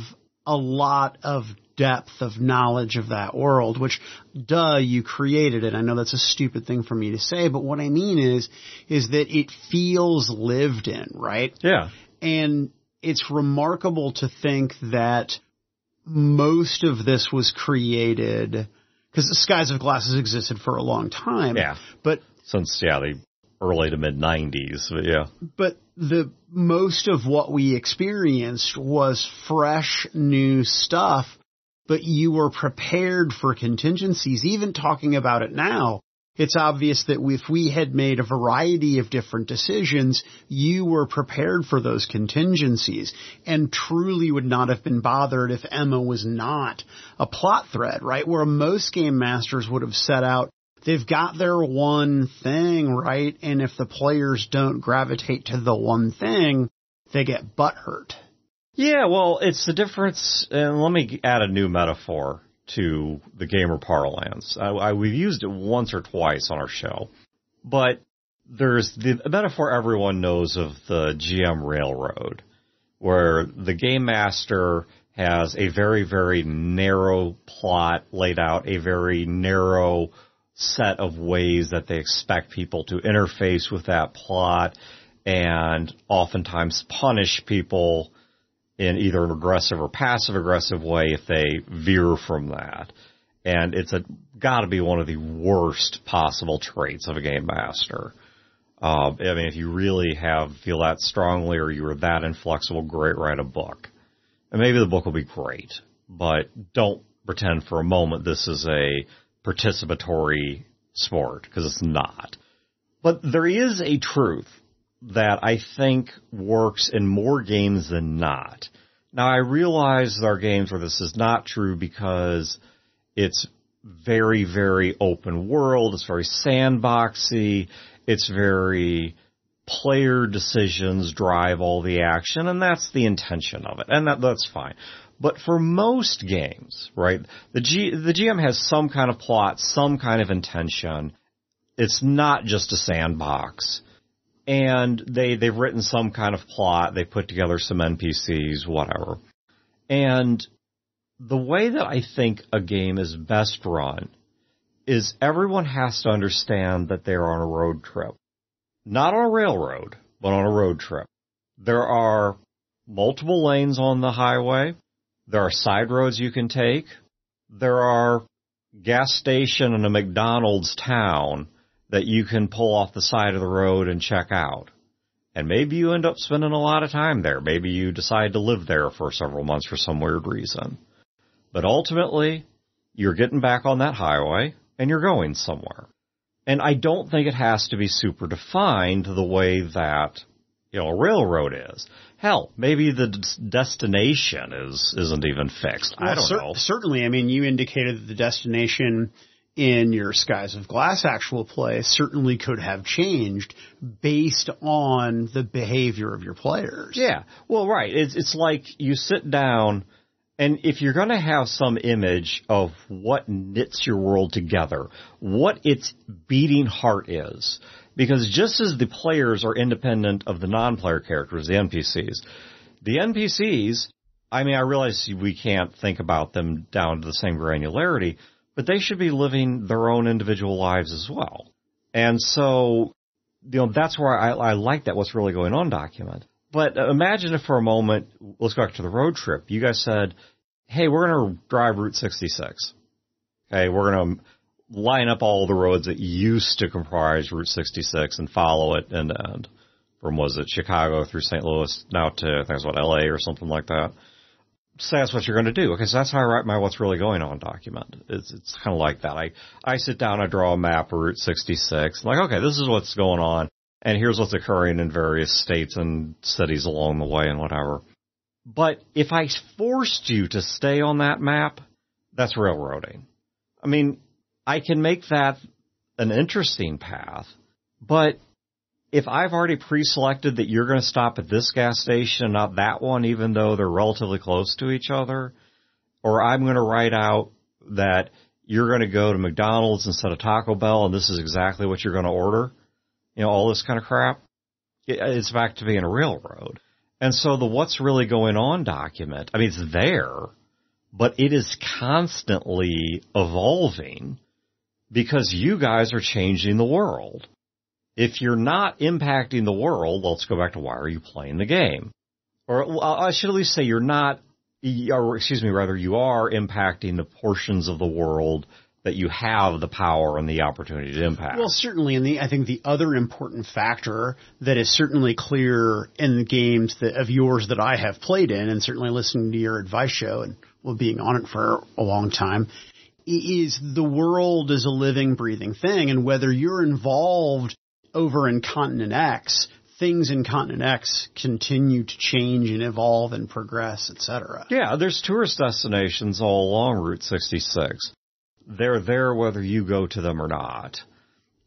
a lot of depth of knowledge of that world, which, you created it. I know that's a stupid thing for me to say, but what I mean is that it feels lived in, right?
Yeah.
And it's remarkable to think that most of this was created because the Skies of Glass has existed for a long time.
Yeah.
But
since, the early to mid 90s. But yeah.
But the most of what we experienced was fresh, new stuff, but you were prepared for contingencies. Even talking about it now, it's obvious that if we had made a variety of different decisions, you were prepared for those contingencies and truly would not have been bothered if Emma was not a plot thread, right? Where most game masters would have set out, they've got their one thing, right? And if the players don't gravitate to the one thing, they get butthurt.
Yeah, well, it's the difference, and let me add a new metaphor to the gamer parlance. We've used it once or twice on our show, but there's the metaphor everyone knows of the GM Railroad, where the game master has a very, very narrow plot laid out, a very narrow set of ways that they expect people to interface with that plot, and oftentimes punish people in either an aggressive or passive-aggressive way if they veer from that. And it's got to be one of the worst possible traits of a game master. If you really feel that strongly or you're that inflexible, great, write a book. And maybe the book will be great, but don't pretend for a moment this is a participatory sport, because it's not. But there is a truth that I think works in more games than not. Now, I realize there are games where this is not true because it's very, very open world. It's very sandboxy. It's very player decisions drive all the action, and that's the intention of it, and that's fine. But for most games, right, the GM has some kind of plot, some kind of intention. It's not just a sandbox. And they've written some kind of plot, they put together some NPCs, whatever. And the way that I think a game is best run is everyone has to understand that they're on a road trip. Not on a railroad, but on a road trip. There are multiple lanes on the highway. There are side roads you can take. There are gas station and a McDonald's town that you can pull off the side of the road and check out. And maybe you end up spending a lot of time there. Maybe you decide to live there for several months for some weird reason. But ultimately, you're getting back on that highway and you're going somewhere. And I don't think it has to be super defined the way that, a railroad is. Hell, maybe the destination isn't even fixed. I don't know.
Certainly. I mean, you indicated that the destination in your Skies of Glass actual play certainly could have changed based on the behavior of your players.
Yeah. Well, right. It's like you sit down, and if you're going to have some image of what knits your world together, what its beating heart is, because just as the players are independent of the non-player characters, the NPCs, I mean, I realize we can't think about them down to the same granularity, but they should be living their own individual lives as well. And so, that's where I like that what's really going on document. But imagine if for a moment, let's go back to the road trip. You guys said, hey, we're going to drive Route 66. Okay, we're going to line up all the roads that used to comprise Route 66 and follow it end to end. From, was it Chicago through St. Louis, now to, I think it's LA or something like that. So that's what you're going to do. Okay, so that's how I write my what's really going on document. It's kind of like that. I sit down, I draw a map of Route 66. I'm like, okay, this is what's going on, and here's what's occurring in various states and cities along the way and whatever. But if I forced you to stay on that map, that's railroading. I mean, I can make that an interesting path, but if I've already pre-selected that you're going to stop at this gas station and not that one, even though they're relatively close to each other, or I'm going to write out that you're going to go to McDonald's instead of Taco Bell and this is exactly what you're going to order, all this kind of crap, it's back to being a railroad. And so the what's really going on document, I mean, it's there, but it is constantly evolving because you guys are changing the world. If you're not impacting the world, let's go back to why are you playing the game? Or I should at least say you are impacting the portions of the world that you have the power and the opportunity to impact.
Well, certainly, and I think the other important factor that is certainly clear in the games of yours that I have played in, and certainly listening to your advice show and being on it for a long time, is the world is a living, breathing thing, and whether you're involved over in Continent X, things in Continent X continue to change and evolve and progress, etc.
Yeah, there's tourist destinations all along Route 66. They're there whether you go to them or not.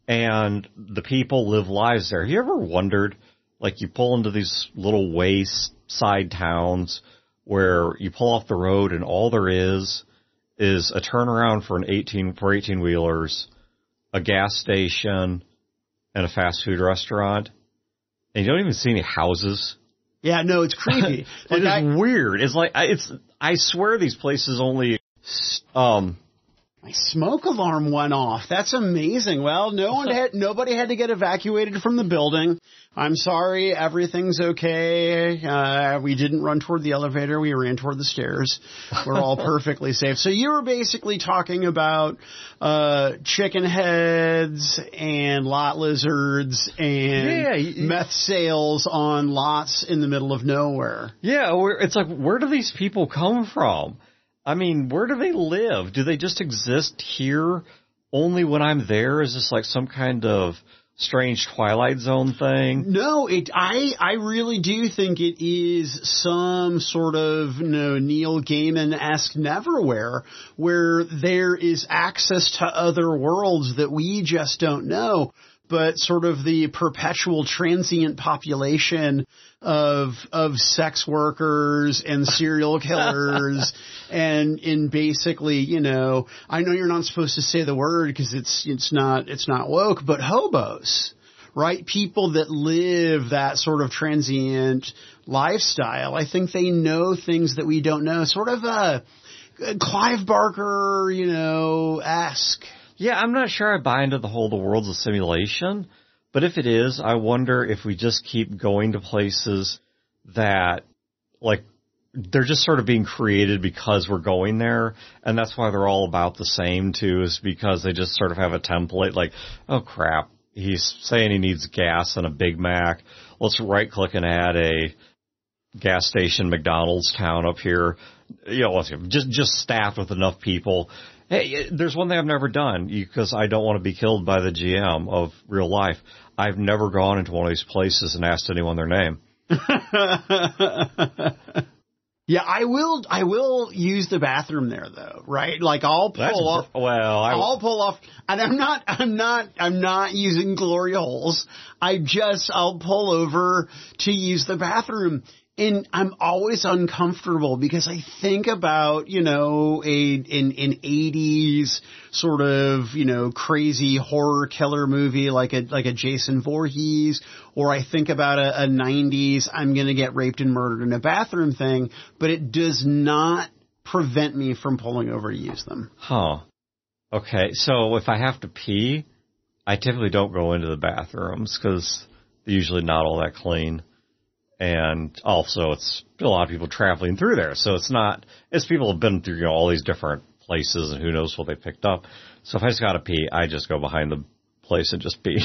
And the people live lives there. Have you ever wondered, like you pull into these little wayside towns where you pull off the road and all there is a turnaround for 18-wheelers, a gas station, and a fast food restaurant, and you don't even see any houses.
Yeah, no, it's creepy.
It is weird. It's like I swear these places only.
My smoke alarm went off. That's amazing. Well, nobody had to get evacuated from the building. I'm sorry. Everything's okay. We didn't run toward the elevator. We ran toward the stairs. We're all perfectly safe. So you were basically talking about chicken heads and lot lizards and meth sales on lots in the middle of nowhere.
Yeah, it's like, where do these people come from? I mean, where do they live? Do they just exist here only when I'm there? Is this like some kind of strange Twilight Zone thing?
No, I really do think it is some sort of, Neil Gaiman-esque Neverwhere, where there is access to other worlds that we just don't know, but sort of the perpetual transient population of sex workers and serial killers and in basically, I know you're not supposed to say the word because it's not woke, but hobos, right? People that live that sort of transient lifestyle. I think they know things that we don't know, sort of a Clive Barker, esque.
Yeah, I'm not sure I buy into the world's a simulation, but if it is, I wonder if we just keep going to places that, like, they're just sort of being created because we're going there, and that's why they're all about the same, too, is because they just sort of have a template, like, oh, crap, he's saying he needs gas and a Big Mac. Let's right-click and add a gas station McDonald's town up here. Just staffed with enough people. Hey, there's one thing I've never done because I don't want to be killed by the GM of real life. I've never gone into one of these places and asked anyone their name. Yeah,
I will use the bathroom there though, right? Like I'll pull off, and I'm not using glory holes. I'll pull over to use the bathroom. And I'm always uncomfortable because I think about, an 80s sort of, crazy horror killer movie like a Jason Voorhees, or I think about a 90s I'm going to get raped and murdered in a bathroom thing, but it does not prevent me from pulling over to use them.
Huh. Okay. So if I have to pee, I typically don't go into the bathrooms because they're usually not all that clean. And also, it's a lot of people traveling through there. So it's people have been through, all these different places and who knows what they picked up. So if I just got to pee, I just go behind the place and just pee.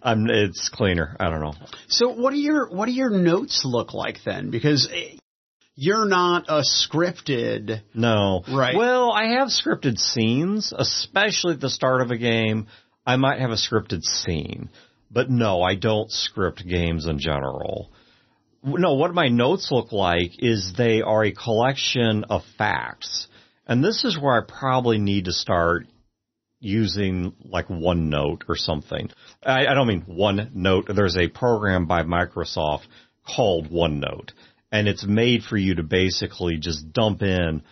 It's cleaner. I don't know.
So what do your notes look like then? Because you're not a scripted.
No.
Right.
Well, I have scripted scenes, especially at the start of a game. I might have a scripted scene. But no, I don't script games in general. No, what my notes look like is they are a collection of facts. And this is where I probably need to start using like OneNote or something. I don't mean OneNote. There's a program by Microsoft called OneNote. And it's made for you to basically just dump in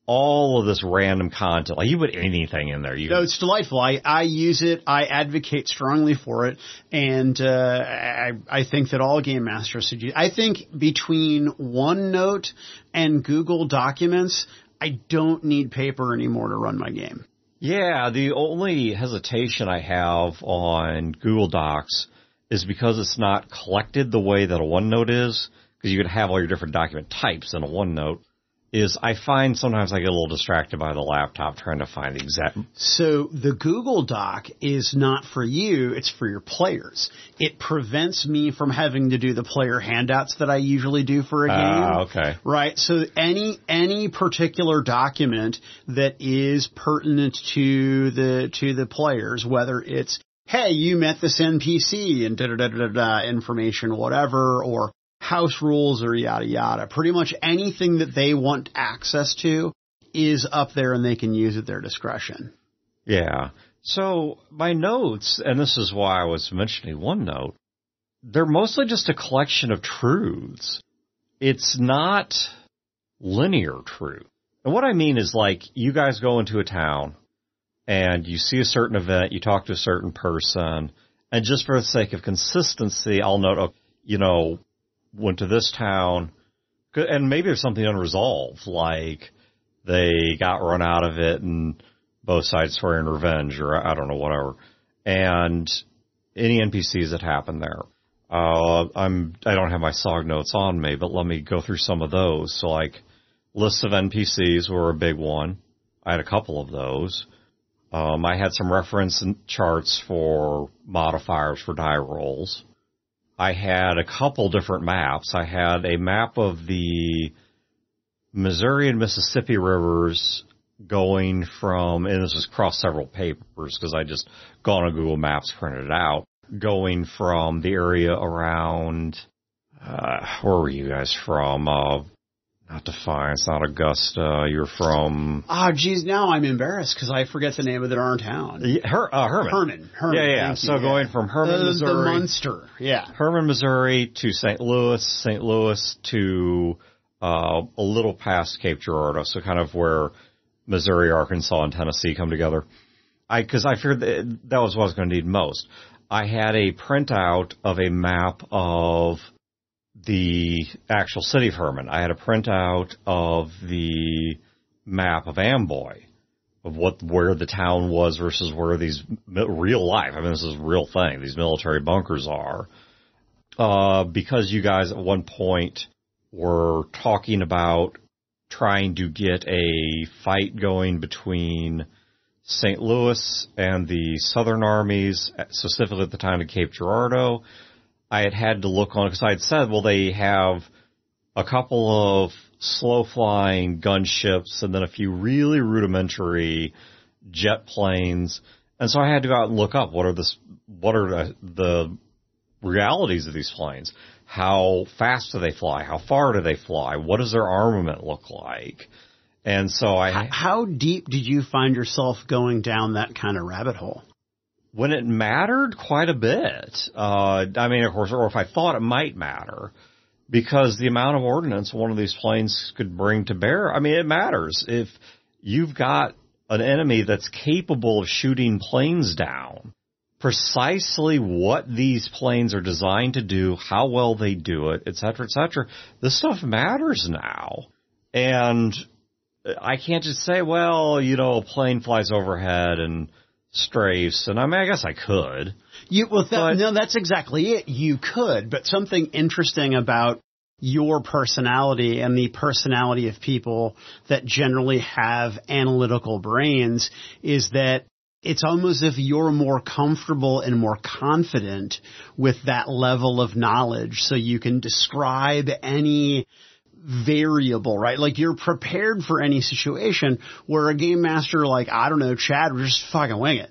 all of this random content. Like you put anything in there.
No, it's delightful. I use it. I advocate strongly for it. And I think that all game masters should use it. I think between OneNote and Google Documents, I don't need paper anymore to run my game.
Yeah, the only hesitation I have on Google Docs is because it's not collected the way that a OneNote is, because you could have all your different document types in a OneNote. Is I find sometimes I get a little distracted by the laptop trying to find the exact.
So the Google Doc is not for you, it's for your players. It prevents me from having to do the player handouts that I usually do for a game.
Okay.
Right. So any particular document that is pertinent to the players, whether it's, hey, you met this NPC and da-da-da-da-da information, whatever, or house rules or yada yada. Pretty much anything that they want access to is up there and they can use at their discretion.
Yeah. So my notes, and this is why I was mentioning OneNote, they're mostly just a collection of truths. It's not linear truth. And what I mean is like you guys go into a town and you see a certain event, you talk to a certain person, and just for the sake of consistency, I'll note, went to this town, and maybe there's something unresolved, like they got run out of it and both sides swearing revenge, or I don't know, whatever. And any NPCs that happen there. I don't have my SOG notes on me, but let me go through some of those. So like lists of NPCs were a big one. I had a couple of those. I had some reference charts for modifiers for die rolls. I had a couple different maps. I had a map of the Missouri and Mississippi rivers going from, and this was across several papers because I just gone on Google Maps, printed it out, going from the area around, where were you guys from? Not Defiance, not Augusta. You're from...
Oh, geez, now I'm embarrassed because I forget the name of the darn town.
Herman.
Herman.
Yeah. So going from Herman, Missouri...
The Munster, yeah.
Herman, Missouri to St. Louis to a little past Cape Girardeau, so kind of where Missouri, Arkansas, and Tennessee come together. Because I figured that was what I was going to need most. I had a printout of a map of the actual city of Herman. I had a printout of the map of Amboy, of where the town was versus where these real life, I mean, this is a real thing, these military bunkers are. Because you guys at one point were talking about trying to get a fight going between St. Louis and the Southern armies, specifically at the time of Cape Girardeau. I had to look on it because I had said, well, they have a couple of slow-flying gunships and then a few really rudimentary jet planes. And so I had to go out and look up what are the realities of these planes. How fast do they fly? How far do they fly? What does their armament look like? And so
How deep did you find yourself going down that kind of rabbit hole?
When it mattered quite a bit. I mean, of course, or if I thought it might matter, because the amount of ordnance one of these planes could bring to bear, I mean, it matters. If you've got an enemy that's capable of shooting planes down, precisely what these planes are designed to do, how well they do it, et cetera, this stuff matters now. And I can't just say, well, a plane flies overhead and strafes, and I mean, I guess I could.
No, that's exactly it. You could, but something interesting about your personality and the personality of people that generally have analytical brains is that it's almost as if you're more comfortable and more confident with that level of knowledge, so you can describe any variable, right? Like you're prepared for any situation where a game master like, I don't know, Chad would just fucking wing it.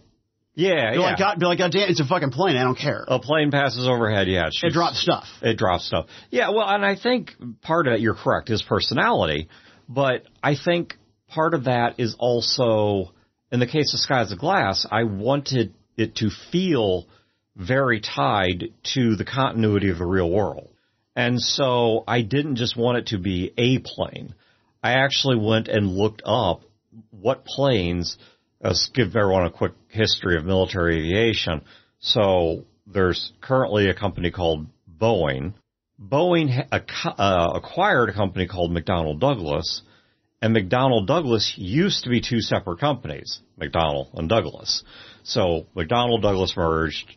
Yeah,
be like, God damn, it's a fucking plane. I don't care.
A plane passes overhead. Yeah.
It drops stuff.
Yeah. Well, and I think part of it, you're correct, is personality. But I think part of that is also, in the case of Skies of Glass, I wanted it to feel very tied to the continuity of the real world. And so I didn't just want it to be a plane. I actually went and looked up what planes, let's give everyone a quick history of military aviation. So there's currently a company called Boeing. Boeing acquired a company called McDonnell Douglas, and McDonnell Douglas used to be two separate companies, McDonnell and Douglas. So McDonnell Douglas merged,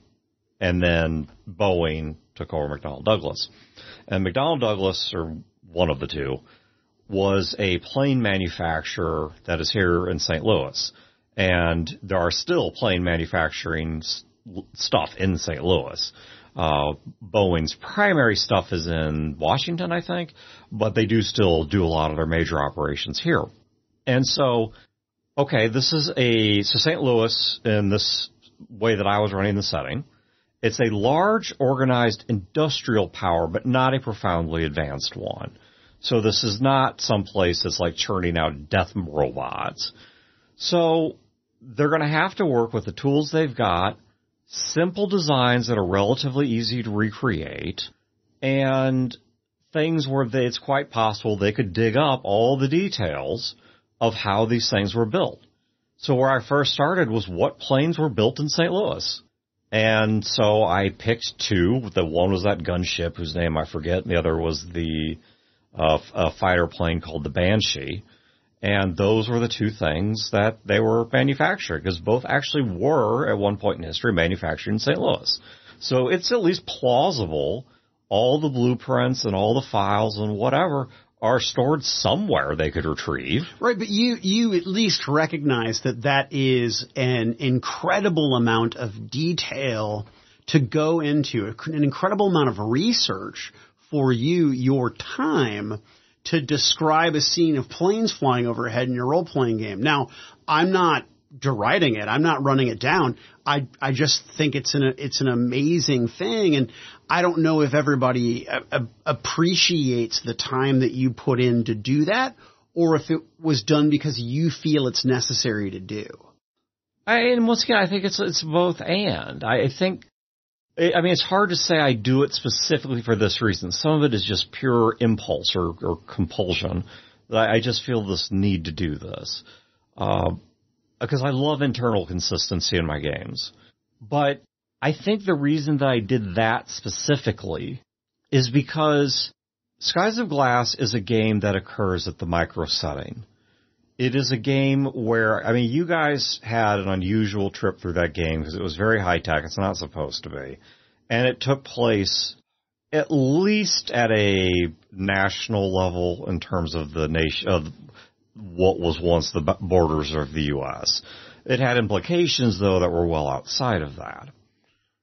and then Boeing took over McDonnell Douglas. And McDonnell Douglas, or one of the two, was a plane manufacturer that is here in St. Louis. And there are still plane manufacturing stuff in St. Louis. Boeing's primary stuff is in Washington, I think, but they do still do a lot of their major operations here. And so, okay, so St. Louis, in this way that I was running the setting, it's a large, organized industrial power, but not a profoundly advanced one. So this is not some place that's like churning out death robots. So they're going to have to work with the tools they've got, simple designs that are relatively easy to recreate, and things where it's quite possible they could dig up all the details of how these things were built. So where I first started was what planes were built in St. Louis. And so I picked two. The one was that gunship whose name I forget, and the other was the a fighter plane called the Banshee. And those were the two things that they were manufacturing, because both actually were, at one point in history, manufactured in St. Louis. So it's at least plausible all the blueprints and all the files and whatever are stored somewhere they could retrieve.
Right, but you at least recognize that is an incredible amount of detail to go into, an incredible amount of research for you, your time, to describe a scene of planes flying overhead in your role-playing game. Now, I'm not deriding it. I'm not running it down. I just think it's an amazing thing, and I don't know if everybody appreciates the time that you put in to do that, or if it was done because you feel it's necessary to do.
And once again, I think it's both and. I think, I mean, it's hard to say I do it specifically for this reason. Some of it is just pure impulse or compulsion. I just feel this need to do this. Because I love internal consistency in my games. But I think the reason that I did that specifically is because Skies of Glass is a game that occurs at the micro setting. It is a game where, I mean, you guys had an unusual trip through that game because it was very high-tech. It's not supposed to be. And it took place at least at a national level in terms of the nation, of what was once the borders of the U.S. It had implications, though, that were well outside of that.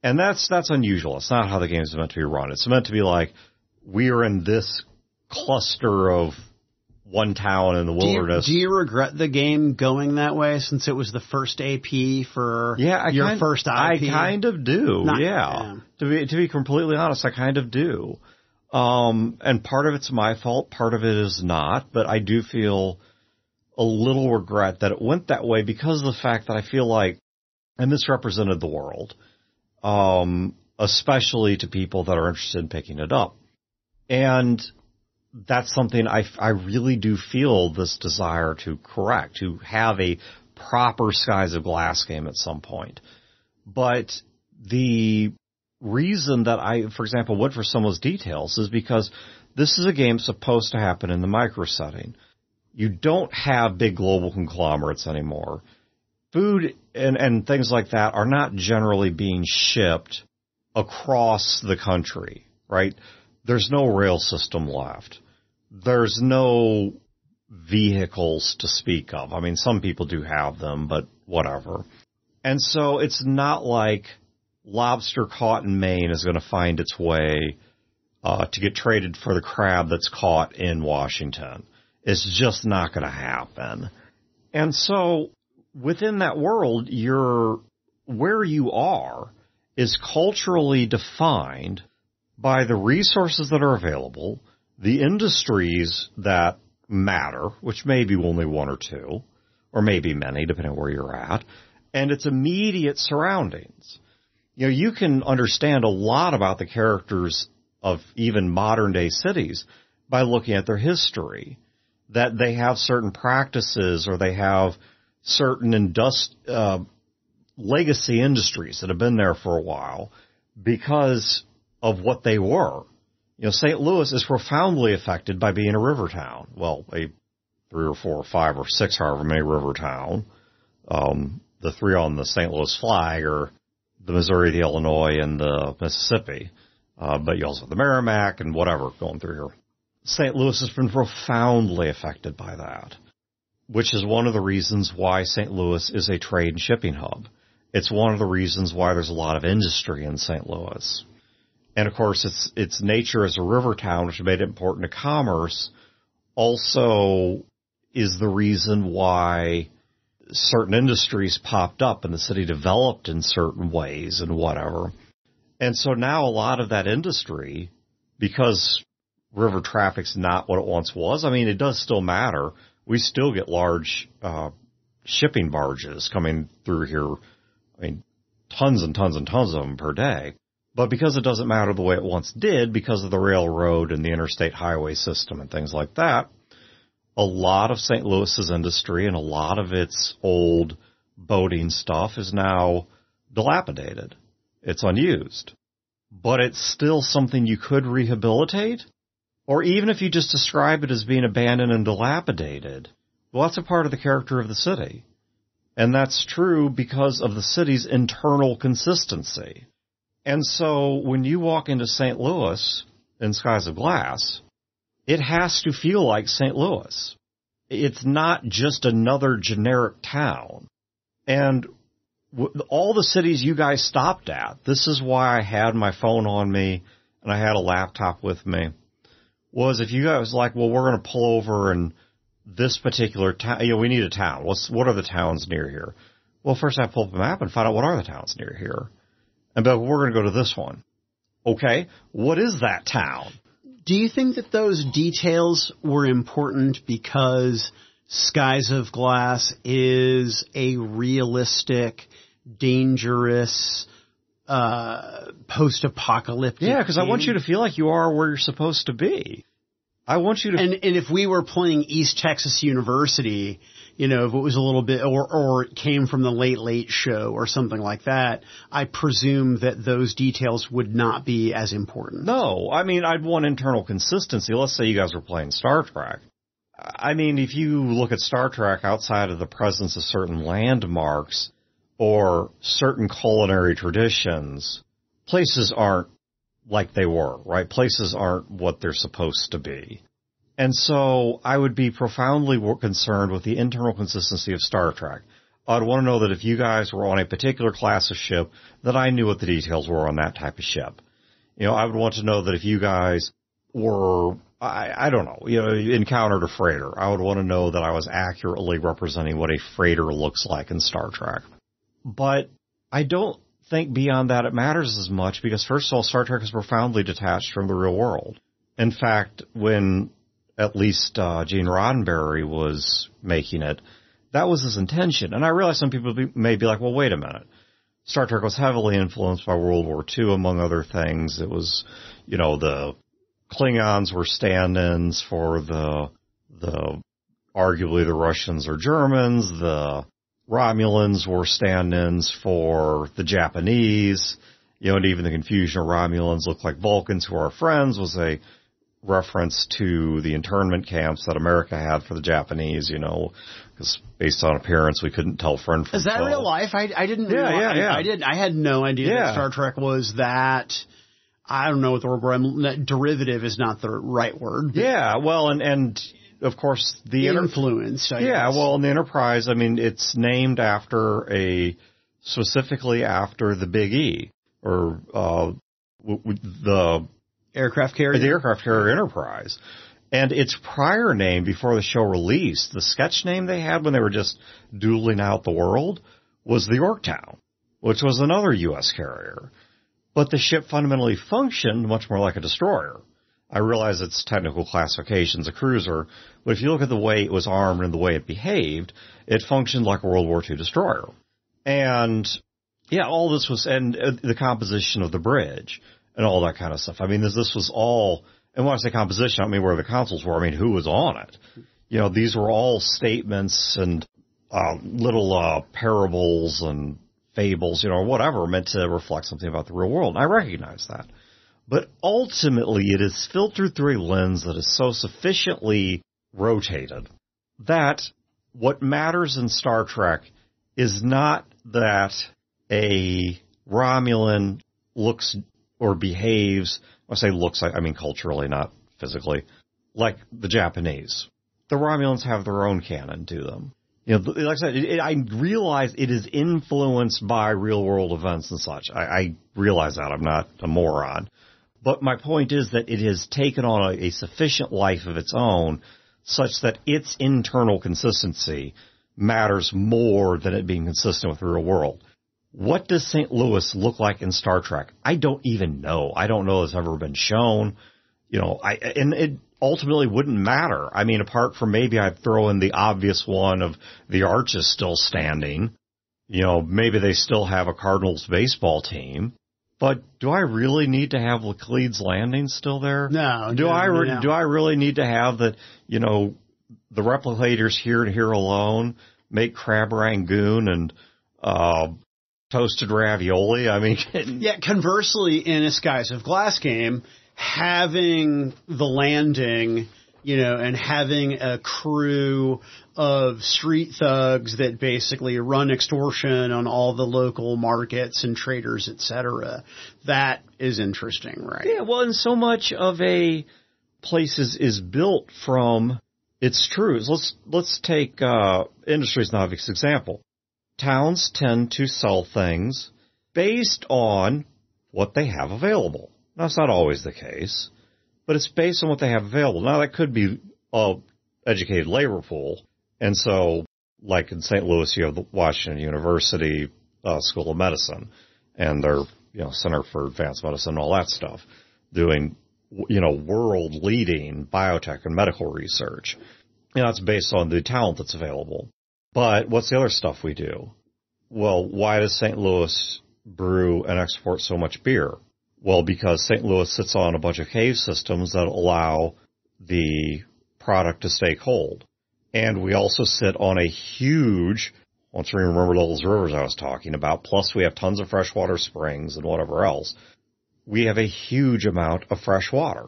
And that's unusual. It's not how the game is meant to be run. It's meant to be like, we are in this cluster of one town in the wilderness.
Do you regret the game going that way since it was the first AP for your first IP?
I kind of do, yeah. To be completely honest, I kind of do. And part of it's my fault, part of it is not, but I do feel a little regret that it went that way because of the fact that I feel like I misrepresented the world, especially to people that are interested in picking it up. And that's something I really do feel this desire to correct, to have a proper Skies of Glass game at some point. But the reason that I, for example, went for some of those details is because this is a game supposed to happen in the micro setting. You don't have big global conglomerates anymore. Food and things like that are not generally being shipped across the country, right? There's no rail system left. There's no vehicles to speak of. I mean, some people do have them, but whatever. And so it's not like lobster caught in Maine is going to find its way to get traded for the crab that's caught in Washington. It's just not going to happen. And so within that world, where you are is culturally defined by the resources that are available, the industries that matter, which may be only one or two, or maybe many, depending on where you're at, and its immediate surroundings. You know, you can understand a lot about the characters of even modern-day cities by looking at their history, that they have certain practices or they have certain legacy industries that have been there for a while because of what they were. You know, St. Louis is profoundly affected by being a river town. Well, a 3 or 4 or 5 or 6, however many river town. The 3 on the St. Louis flag are the Missouri, the Illinois, and the Mississippi. But you also have the Merrimack and whatever going through here. St. Louis has been profoundly affected by that, which is one of the reasons why St. Louis is a trade and shipping hub. It's one of the reasons why there's a lot of industry in St. Louis. And, of course, its nature as a river town, which made it important to commerce, also is the reason why certain industries popped up and the city developed in certain ways and whatever. And so now a lot of that industry, because river traffic's not what it once was, I mean, it does still matter. We still get large shipping barges coming through here. I mean, tons and tons and tons of them per day. But because it doesn't matter the way it once did, because of the railroad and the interstate highway system and things like that, a lot of St. Louis's industry and a lot of its old boating stuff is now dilapidated. It's unused. But it's still something you could rehabilitate. Or even if you just describe it as being abandoned and dilapidated, well, that's a part of the character of the city. And that's true because of the city's internal consistency. And so when you walk into St. Louis in Skies of Glass, it has to feel like St. Louis. It's not just another generic town. And all the cities you guys stopped at, this is why I had my phone on me and I had a laptop with me, was if you guys like, well, we're going to pull over in this particular town. We need a town. What are the towns near here? Well, first I have to pull up a map and find out what are the towns near here. And but we're going to go to this one. Okay, what is that town?
Do you think that those details were important because Skies of Glass is a realistic, dangerous, post-apocalyptic
Yeah, because I want
game?
you to feel like you are where you're supposed to be. I want you to...
And if we were playing East Texas University, if it was a little bit, or it came from the Late Late Show or something like that, I presume that those details would not be as important.
No, I mean, I'd want internal consistency. Let's say you guys were playing Star Trek. I mean, if you look at Star Trek outside of the presence of certain landmarks or certain culinary traditions, places aren't like they were, right? Places aren't what they're supposed to be. And so I would be profoundly concerned with the internal consistency of Star Trek. I'd want to know that if you guys were on a particular class of ship, that I knew what the details were on that type of ship. I would want to know that if you guys were, I don't know, encountered a freighter, I would want to know that I was accurately representing what a freighter looks like in Star Trek. But I don't think beyond that it matters as much because, first of all, Star Trek is profoundly detached from the real world. In fact, when at least Gene Roddenberry was making it, that was his intention. And I realize some people may be like, well, wait a minute. Star Trek was heavily influenced by World War II, among other things. It was, the Klingons were stand-ins for the arguably the Russians or Germans. The Romulans were stand-ins for the Japanese, and even the confusion of Romulans look like Vulcans who are our friends was a reference to the internment camps that America had for the Japanese, because based on appearance, we couldn't tell friend from foe.
Is that real life? I didn't know.
Yeah.
I had no idea that Star Trek was that. I don't know what the word, derivative is not the right word.
Yeah, well, and of course the
influence. I guess.
Well, in the Enterprise, I mean, it's named specifically after the Big E, or the
aircraft carrier.
The aircraft carrier Enterprise. And its prior name before the show released, the sketch name they had when they were just dueling out the world, was the Yorktown, which was another U.S. carrier. But the ship fundamentally functioned much more like a destroyer. I realize its technical classification's a cruiser, but if you look at the way it was armed and the way it behaved, it functioned like a World War II destroyer. And, all this was, and the composition of the bridge and all that kind of stuff. I mean, this was all, and when I say composition, I don't mean where the consoles were, I mean who was on it. These were all statements and little parables and fables, or whatever, meant to reflect something about the real world. And I recognize that. But ultimately, it is filtered through a lens that is so sufficiently rotated that what matters in Star Trek is not that a Romulan looks or behaves, when I say looks, I mean culturally, not physically, like the Japanese. The Romulans have their own canon to them. Like I said, I realize it is influenced by real-world events and such. I realize that. I'm not a moron. But my point is that it has taken on a sufficient life of its own such that its internal consistency matters more than it being consistent with the real world. What does St. Louis look like in Star Trek? I don't even know. I don't know it's ever been shown. And it ultimately wouldn't matter. I mean, apart from maybe I'd throw in the obvious one of the Arch is still standing. Maybe they still have a Cardinals baseball team. But do I really need to have Laclede's Landing still there?
No.
Do I really need to have that, the replicators here and here alone make crab rangoon and toasted ravioli? I mean,
conversely, in a Skies of Glass game, having the landing, and having a crew of street thugs that basically run extortion on all the local markets and traders, etc. That is interesting, right?
Yeah, well, and so much of a place is built from its truths. Let's take industry's an obvious example. Towns tend to sell things based on what they have available. Now, that's not always the case, but it's based on what they have available. Now, that could be a educated labor pool. And so, like in St. Louis, you have the Washington University School of Medicine and their, Center for Advanced Medicine and all that stuff, doing, world-leading biotech and medical research. It's based on the talent that's available. But what's the other stuff we do? Well, why does St. Louis brew and export so much beer? Well, because St. Louis sits on a bunch of cave systems that allow the product to stay cold. And we also sit on a huge, once we remember those rivers I was talking about, plus we have tons of freshwater springs and whatever else. We have a huge amount of fresh water.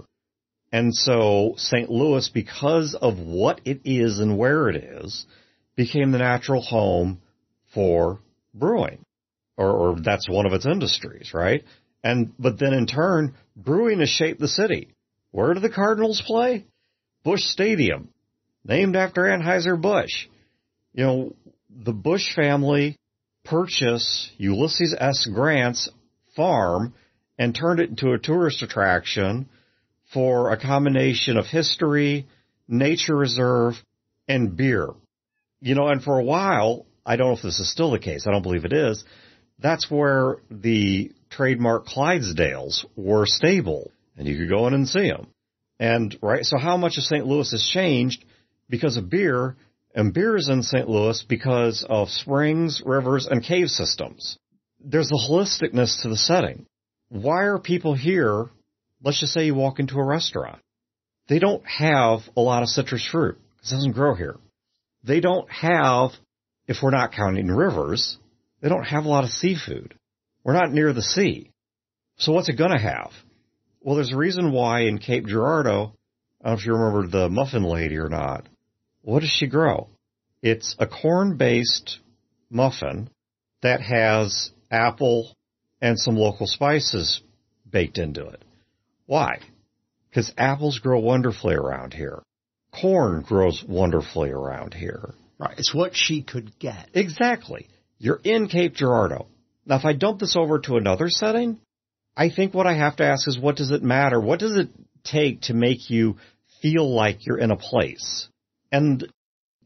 And so St. Louis, because of what it is and where it is, became the natural home for brewing. Or that's one of its industries, right? But then in turn, brewing has shaped the city. Where do the Cardinals play? Busch Stadium, named after Anheuser-Busch. The Busch family purchased Ulysses S. Grant's farm and turned it into a tourist attraction for a combination of history, nature reserve, and beer. And for a while, I don't know if this is still the case, I don't believe it is, that's where the trademark Clydesdales were stable, and you could go in and see them. And, right, so how much of St. Louis has changed because of beer, and beer is in St. Louis because of springs, rivers, and cave systems. There's the holisticness to the setting. Why are people here? Let's just say you walk into a restaurant. They don't have a lot of citrus fruit, because it doesn't grow here. They don't have, if we're not counting rivers, they don't have a lot of seafood. We're not near the sea. So what's it going to have? Well, there's a reason why in Cape Girardeau, I don't know if you remember the muffin lady or not. What does she grow? It's a corn-based muffin that has apple and some local spices baked into it. Why? Because apples grow wonderfully around here. Corn grows wonderfully around here.
Right. It's what she could get.
Exactly. You're in Cape Girardeau. Now, if I dump this over to another setting, I think what I have to ask is, what does it matter? What does it take to make you feel like you're in a place? And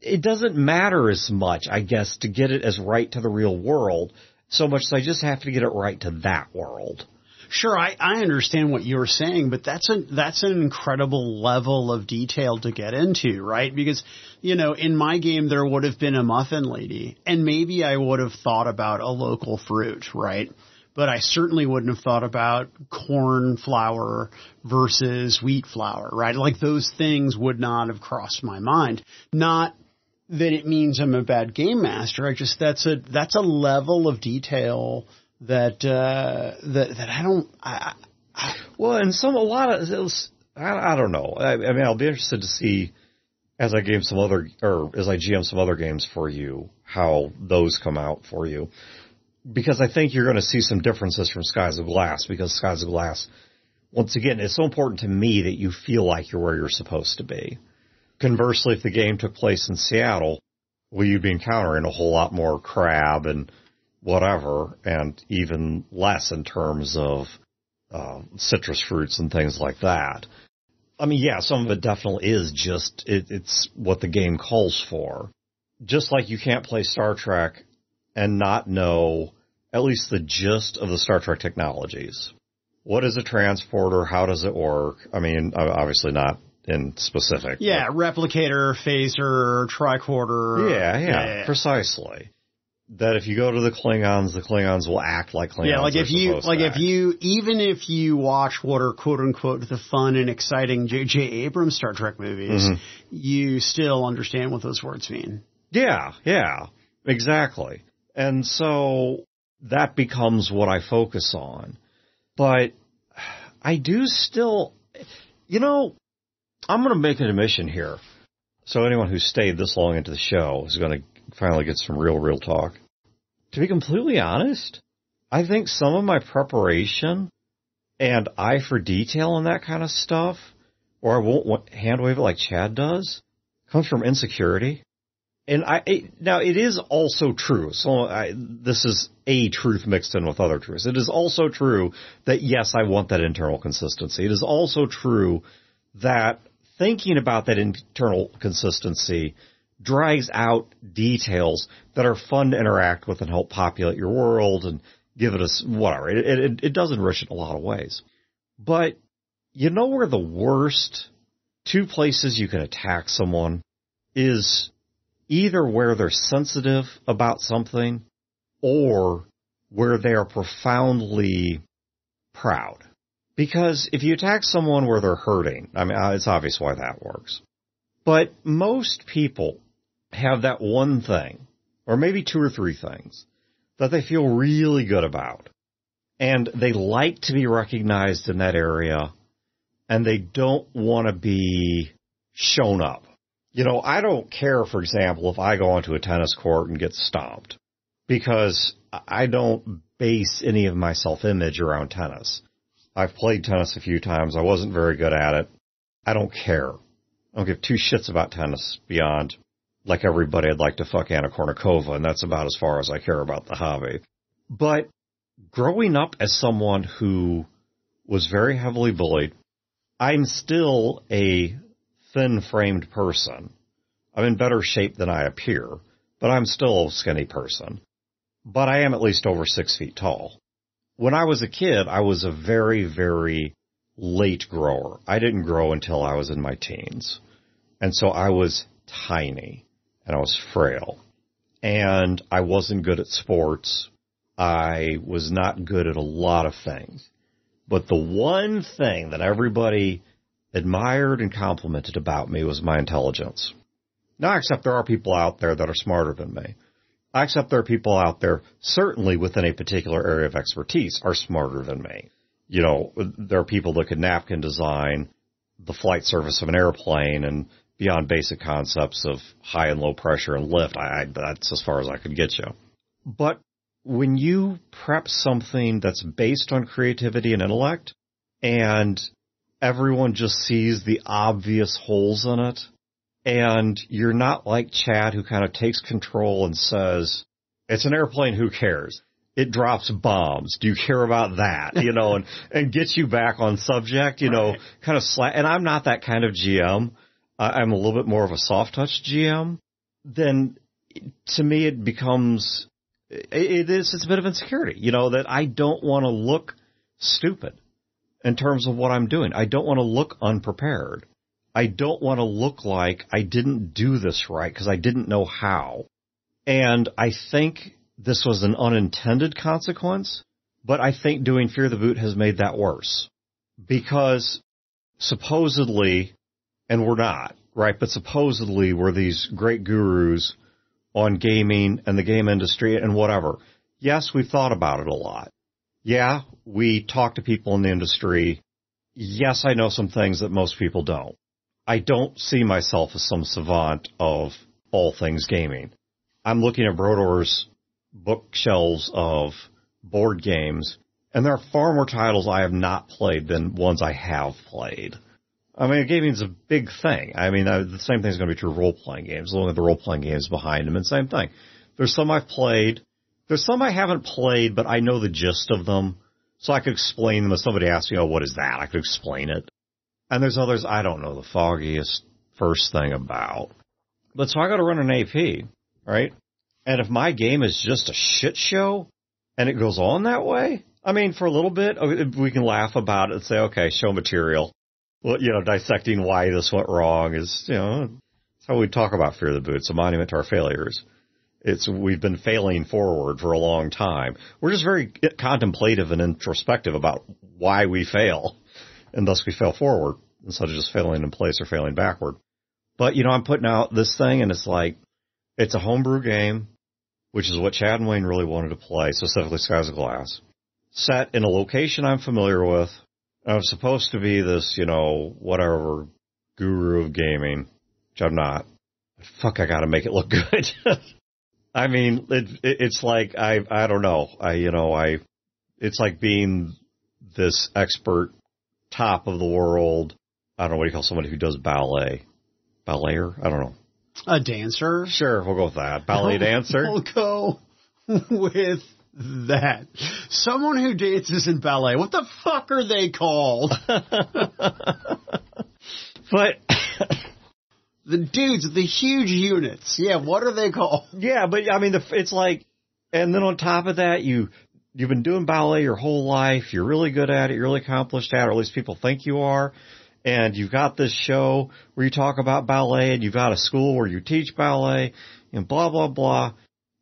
it doesn't matter as much, I guess, to get it as right to the real world, so much as I just have to get it right to that world.
Sure, I understand what you're saying, but that's an incredible level of detail to get into, right? Because, in my game, there would have been a muffin lady, and maybe I would have thought about a local fruit, right? But I certainly wouldn't have thought about corn flour versus wheat flour, right? Like those things would not have crossed my mind. Not that it means I'm a bad game master. That's a level of detail that I don't.
Well, and I don't know. I mean, I'll be interested to see as I GM some other games for you, how those come out for you. Because I think you're going to see some differences from Skies of Glass, because Skies of Glass, once again, it's so important to me that you feel like you're where you're supposed to be. Conversely, if the game took place in Seattle, well, you'd be encountering a whole lot more crab and whatever, and even less in terms of citrus fruits and things like that. I mean, yeah, some of it definitely is just, it's what the game calls for. Just like you can't play Star Trek and not know at least the gist of the Star Trek technologies. What is a transporter? How does it work? I mean, obviously not in specific.
Yeah, replicator, phaser, tricorder.
Yeah, precisely. That if you go to the Klingons will act like Klingons.
Yeah, even if you watch what are quote unquote the fun and exciting J.J. Abrams Star Trek movies, you still understand what those words mean.
Yeah, exactly. And so that becomes what I focus on. But I do still, I'm going to make an admission here. So anyone who stayed this long into the show is going to finally get some real talk. To be completely honest, I think some of my preparation and eye for detail and that kind of stuff, or I won't hand wave it like Chad does, comes from insecurity. And now it is also true. So this is a truth mixed in with other truths. It is also true that, yes, I want that internal consistency. It is also true that thinking about that internal consistency drags out details that are fun to interact with and help populate your world and give it a whatever. It does enrich it in a lot of ways. But you know where the worst two places you can attack someone is either where they're sensitive about something or where they are profoundly proud. Because if you attack someone where they're hurting, I mean, it's obvious why that works. But most people have that one thing, or maybe two or three things, that they feel really good about. And they like to be recognized in that area, and they don't want to be shown up. You know, I don't care, for example, if I go onto a tennis court and get stomped, because I don't base any of my self-image around tennis. I've played tennis a few times. I wasn't very good at it. I don't care. I don't give two shits about tennis beyond, like everybody, I'd like to fuck Anna Kournikova, and that's about as far as I care about the hobby. But growing up as someone who was very heavily bullied, I'm still a thin-framed person. I'm in better shape than I appear, but I'm still a skinny person. But I am at least over 6 feet tall. When I was a kid, I was a very, very late grower. I didn't grow until I was in my teens. And so I was tiny, and I was frail. And I wasn't good at sports. I was not good at a lot of things. But the one thing that everybody admired and complimented about me was my intelligence. Now, I accept there are people out there that are smarter than me. I accept there are people out there, certainly within a particular area of expertise, are smarter than me. You know, there are people that could napkin design the flight surface of an airplane and beyond basic concepts of high and low pressure and lift. That's as far as I could get you. But when you prep something that's based on creativity and intellect, and everyone just sees the obvious holes in it, and you're not like Chad, who kind of takes control and says, it's an airplane, who cares? It drops bombs. Do you care about that? You know, and gets you back on subject, you know, kind of and I'm not that kind of GM. I'm a little bit more of a soft touch GM. Then to me, it becomes, it's a bit of insecurity, you know, that I don't want to look stupid in terms of what I'm doing. I don't want to look unprepared. I don't want to look like I didn't do this right because I didn't know how. And I think this was an unintended consequence, but I think doing Fear the Boot has made that worse. Because supposedly, and we're not, right, but supposedly we're these great gurus on gaming and the game industry and whatever. Yes, we've thought about it a lot. Yeah, we talk to people in the industry. Yes, I know some things that most people don't. I don't see myself as some savant of all things gaming. I'm looking at Brodor's bookshelves of board games, and there are far more titles I have not played than ones I have played. I mean, gaming's a big thing. I mean, the same thing's going to be true of role-playing games. Looking at the role-playing games behind them, and same thing. There's some I've played. There's some I haven't played, but I know the gist of them, so I could explain them. If somebody asks me, oh, what is that? I could explain it. And there's others I don't know the foggiest first thing about. But so I got to run an AP, right? And if my game is just a shit show and it goes on that way, I mean, for a little bit, we can laugh about it and say, okay, show material. Well, you know, dissecting why this went wrong is, you know, that's how we talk about Fear the Boot. It's a monument to our failures. We've been failing forward for a long time. We're just very contemplative and introspective about why we fail. And thus we fail forward instead of just failing in place or failing backward. But, you know, I'm putting out this thing, and it's like, it's a homebrew game, which is what Chad and Wayne really wanted to play, specifically Skies of Glass. Set in a location I'm familiar with. I'm supposed to be this, you know, whatever, guru of gaming, which I'm not. But fuck, I gotta make it look good. I mean, it's like, I don't know. It's like being this expert top of the world. I don't know, what do you call somebody who does ballet? Ballayer? I don't know.
A dancer?
Sure, we'll go with that. Ballet dancer?
We'll go with that. Someone who dances in ballet. What the fuck are they called?
But
the dudes, the huge units. Yeah, what are they called?
Yeah, but I mean, it's like, and then on top of that, you've been doing ballet your whole life. You're really good at it. You're really accomplished at it, or at least people think you are. And you've got this show where you talk about ballet, and you've got a school where you teach ballet, and blah, blah, blah.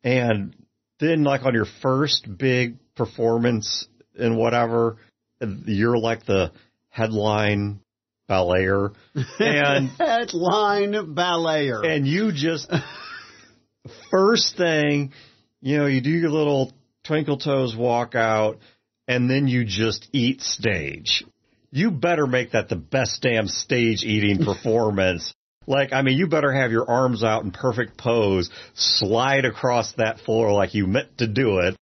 And then, like, on your first big performance in whatever, you're like the headline ballayer. And
headline ballayer.
And you just, first thing, you do your little twinkle toes walk out, and then you just eat stage. You better make that the best damn stage eating performance. Like, I mean, you better have your arms out in perfect pose, slide across that floor like you meant to do it.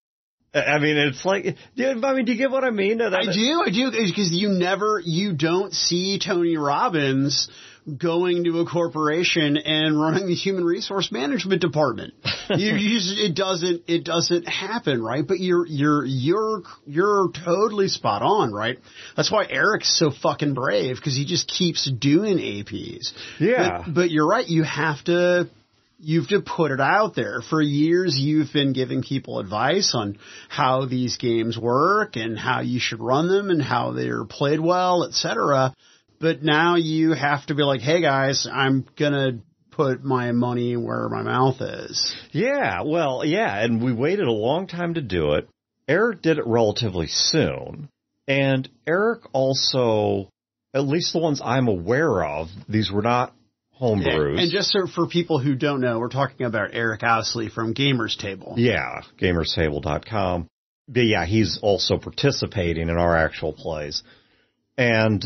I mean, it's like, do you get what I mean?
I do, because you don't see Tony Robbins going to a corporation and running the human resource management department. It doesn't happen, right? But you're totally spot on, right? That's why Eric's so fucking brave, because he just keeps doing APs.
Yeah.
But you're right. You have to put it out there. For years, you've been giving people advice on how these games work and how you should run them and how they're played well, etc. But now you have to be like, hey, guys, I'm going to put my money where my mouth is.
Yeah, well, yeah, and we waited a long time to do it. Eric did it relatively soon. And Eric also, at least the ones I'm aware of, these were not homebrews.
And just so for people who don't know, we're talking about Eric Ousley from Gamers Table.
Yeah, gamerstable.com. But yeah, he's also participating in our actual plays. And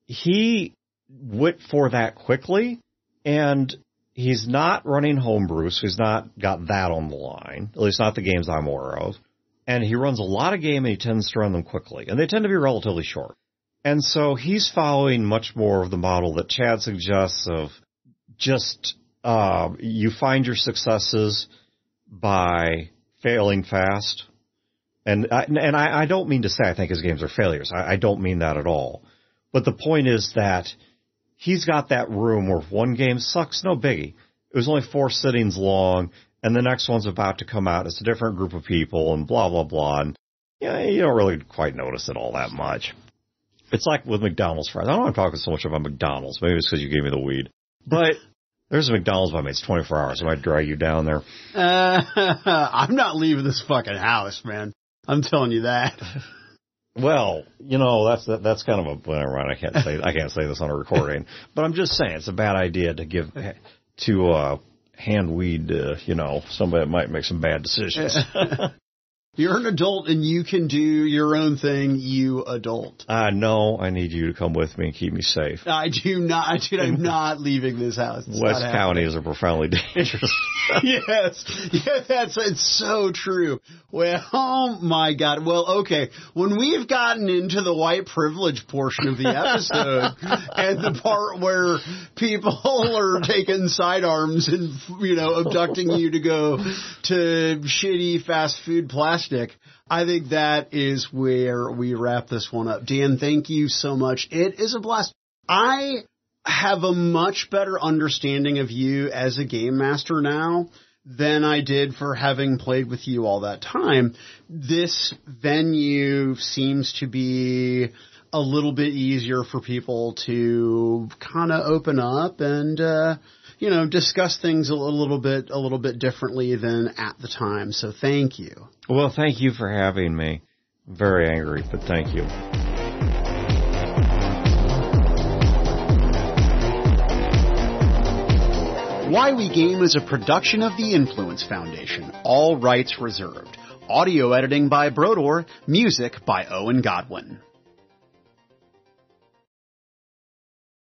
he went for that quickly, and he's not running homebrew, so he's not got that on the line, at least not the games I'm aware of. And he runs a lot of game, and he tends to run them quickly, and they tend to be relatively short. And so he's following much more of the model that Chad suggests of just you find your successes by failing fast. And I don't mean to say I think his games are failures. I don't mean that at all. But the point is that he's got that room where if one game sucks, no biggie. It was only 4 sittings long, and the next one's about to come out. It's a different group of people, and blah, blah, blah. And you don't really quite notice it all that much. It's like with McDonald's fries. I don't want to talk so much about McDonald's. Maybe it's because you gave me the weed. But there's a McDonald's by me. It's 24 hours. I might drag you down there.
I'm not leaving this fucking house, man. I'm telling you that.
Well, that's kind of a, well, never mind. I can't say this on a recording, but I'm just saying it's a bad idea to hand weed to, somebody that might make some bad decisions.
You're an adult and you can do your own thing, you adult.
No, I need you to come with me and keep me safe.
I do not. I'm not leaving this house. It's
West County is profoundly dangerous.
Yes. Yeah, it's so true. Well, oh my God. Well, okay. When we've gotten into the white privilege portion of the episode and the part where people are taking sidearms and, abducting you to go to shitty fast food plastic, I think that is where we wrap this one up. Dan, thank you so much. It is a blast. I have a much better understanding of you as a game master now than I did for having played with you all that time. This venue seems to be a little bit easier for people to kind of open up and, discuss things a little bit differently than at the time. So thank you.
Well, thank you for having me. I'm very angry, but thank you.
Why We Game is a production of the Influence Foundation. All rights reserved. Audio editing by Brodor. Music by Owen Godwin.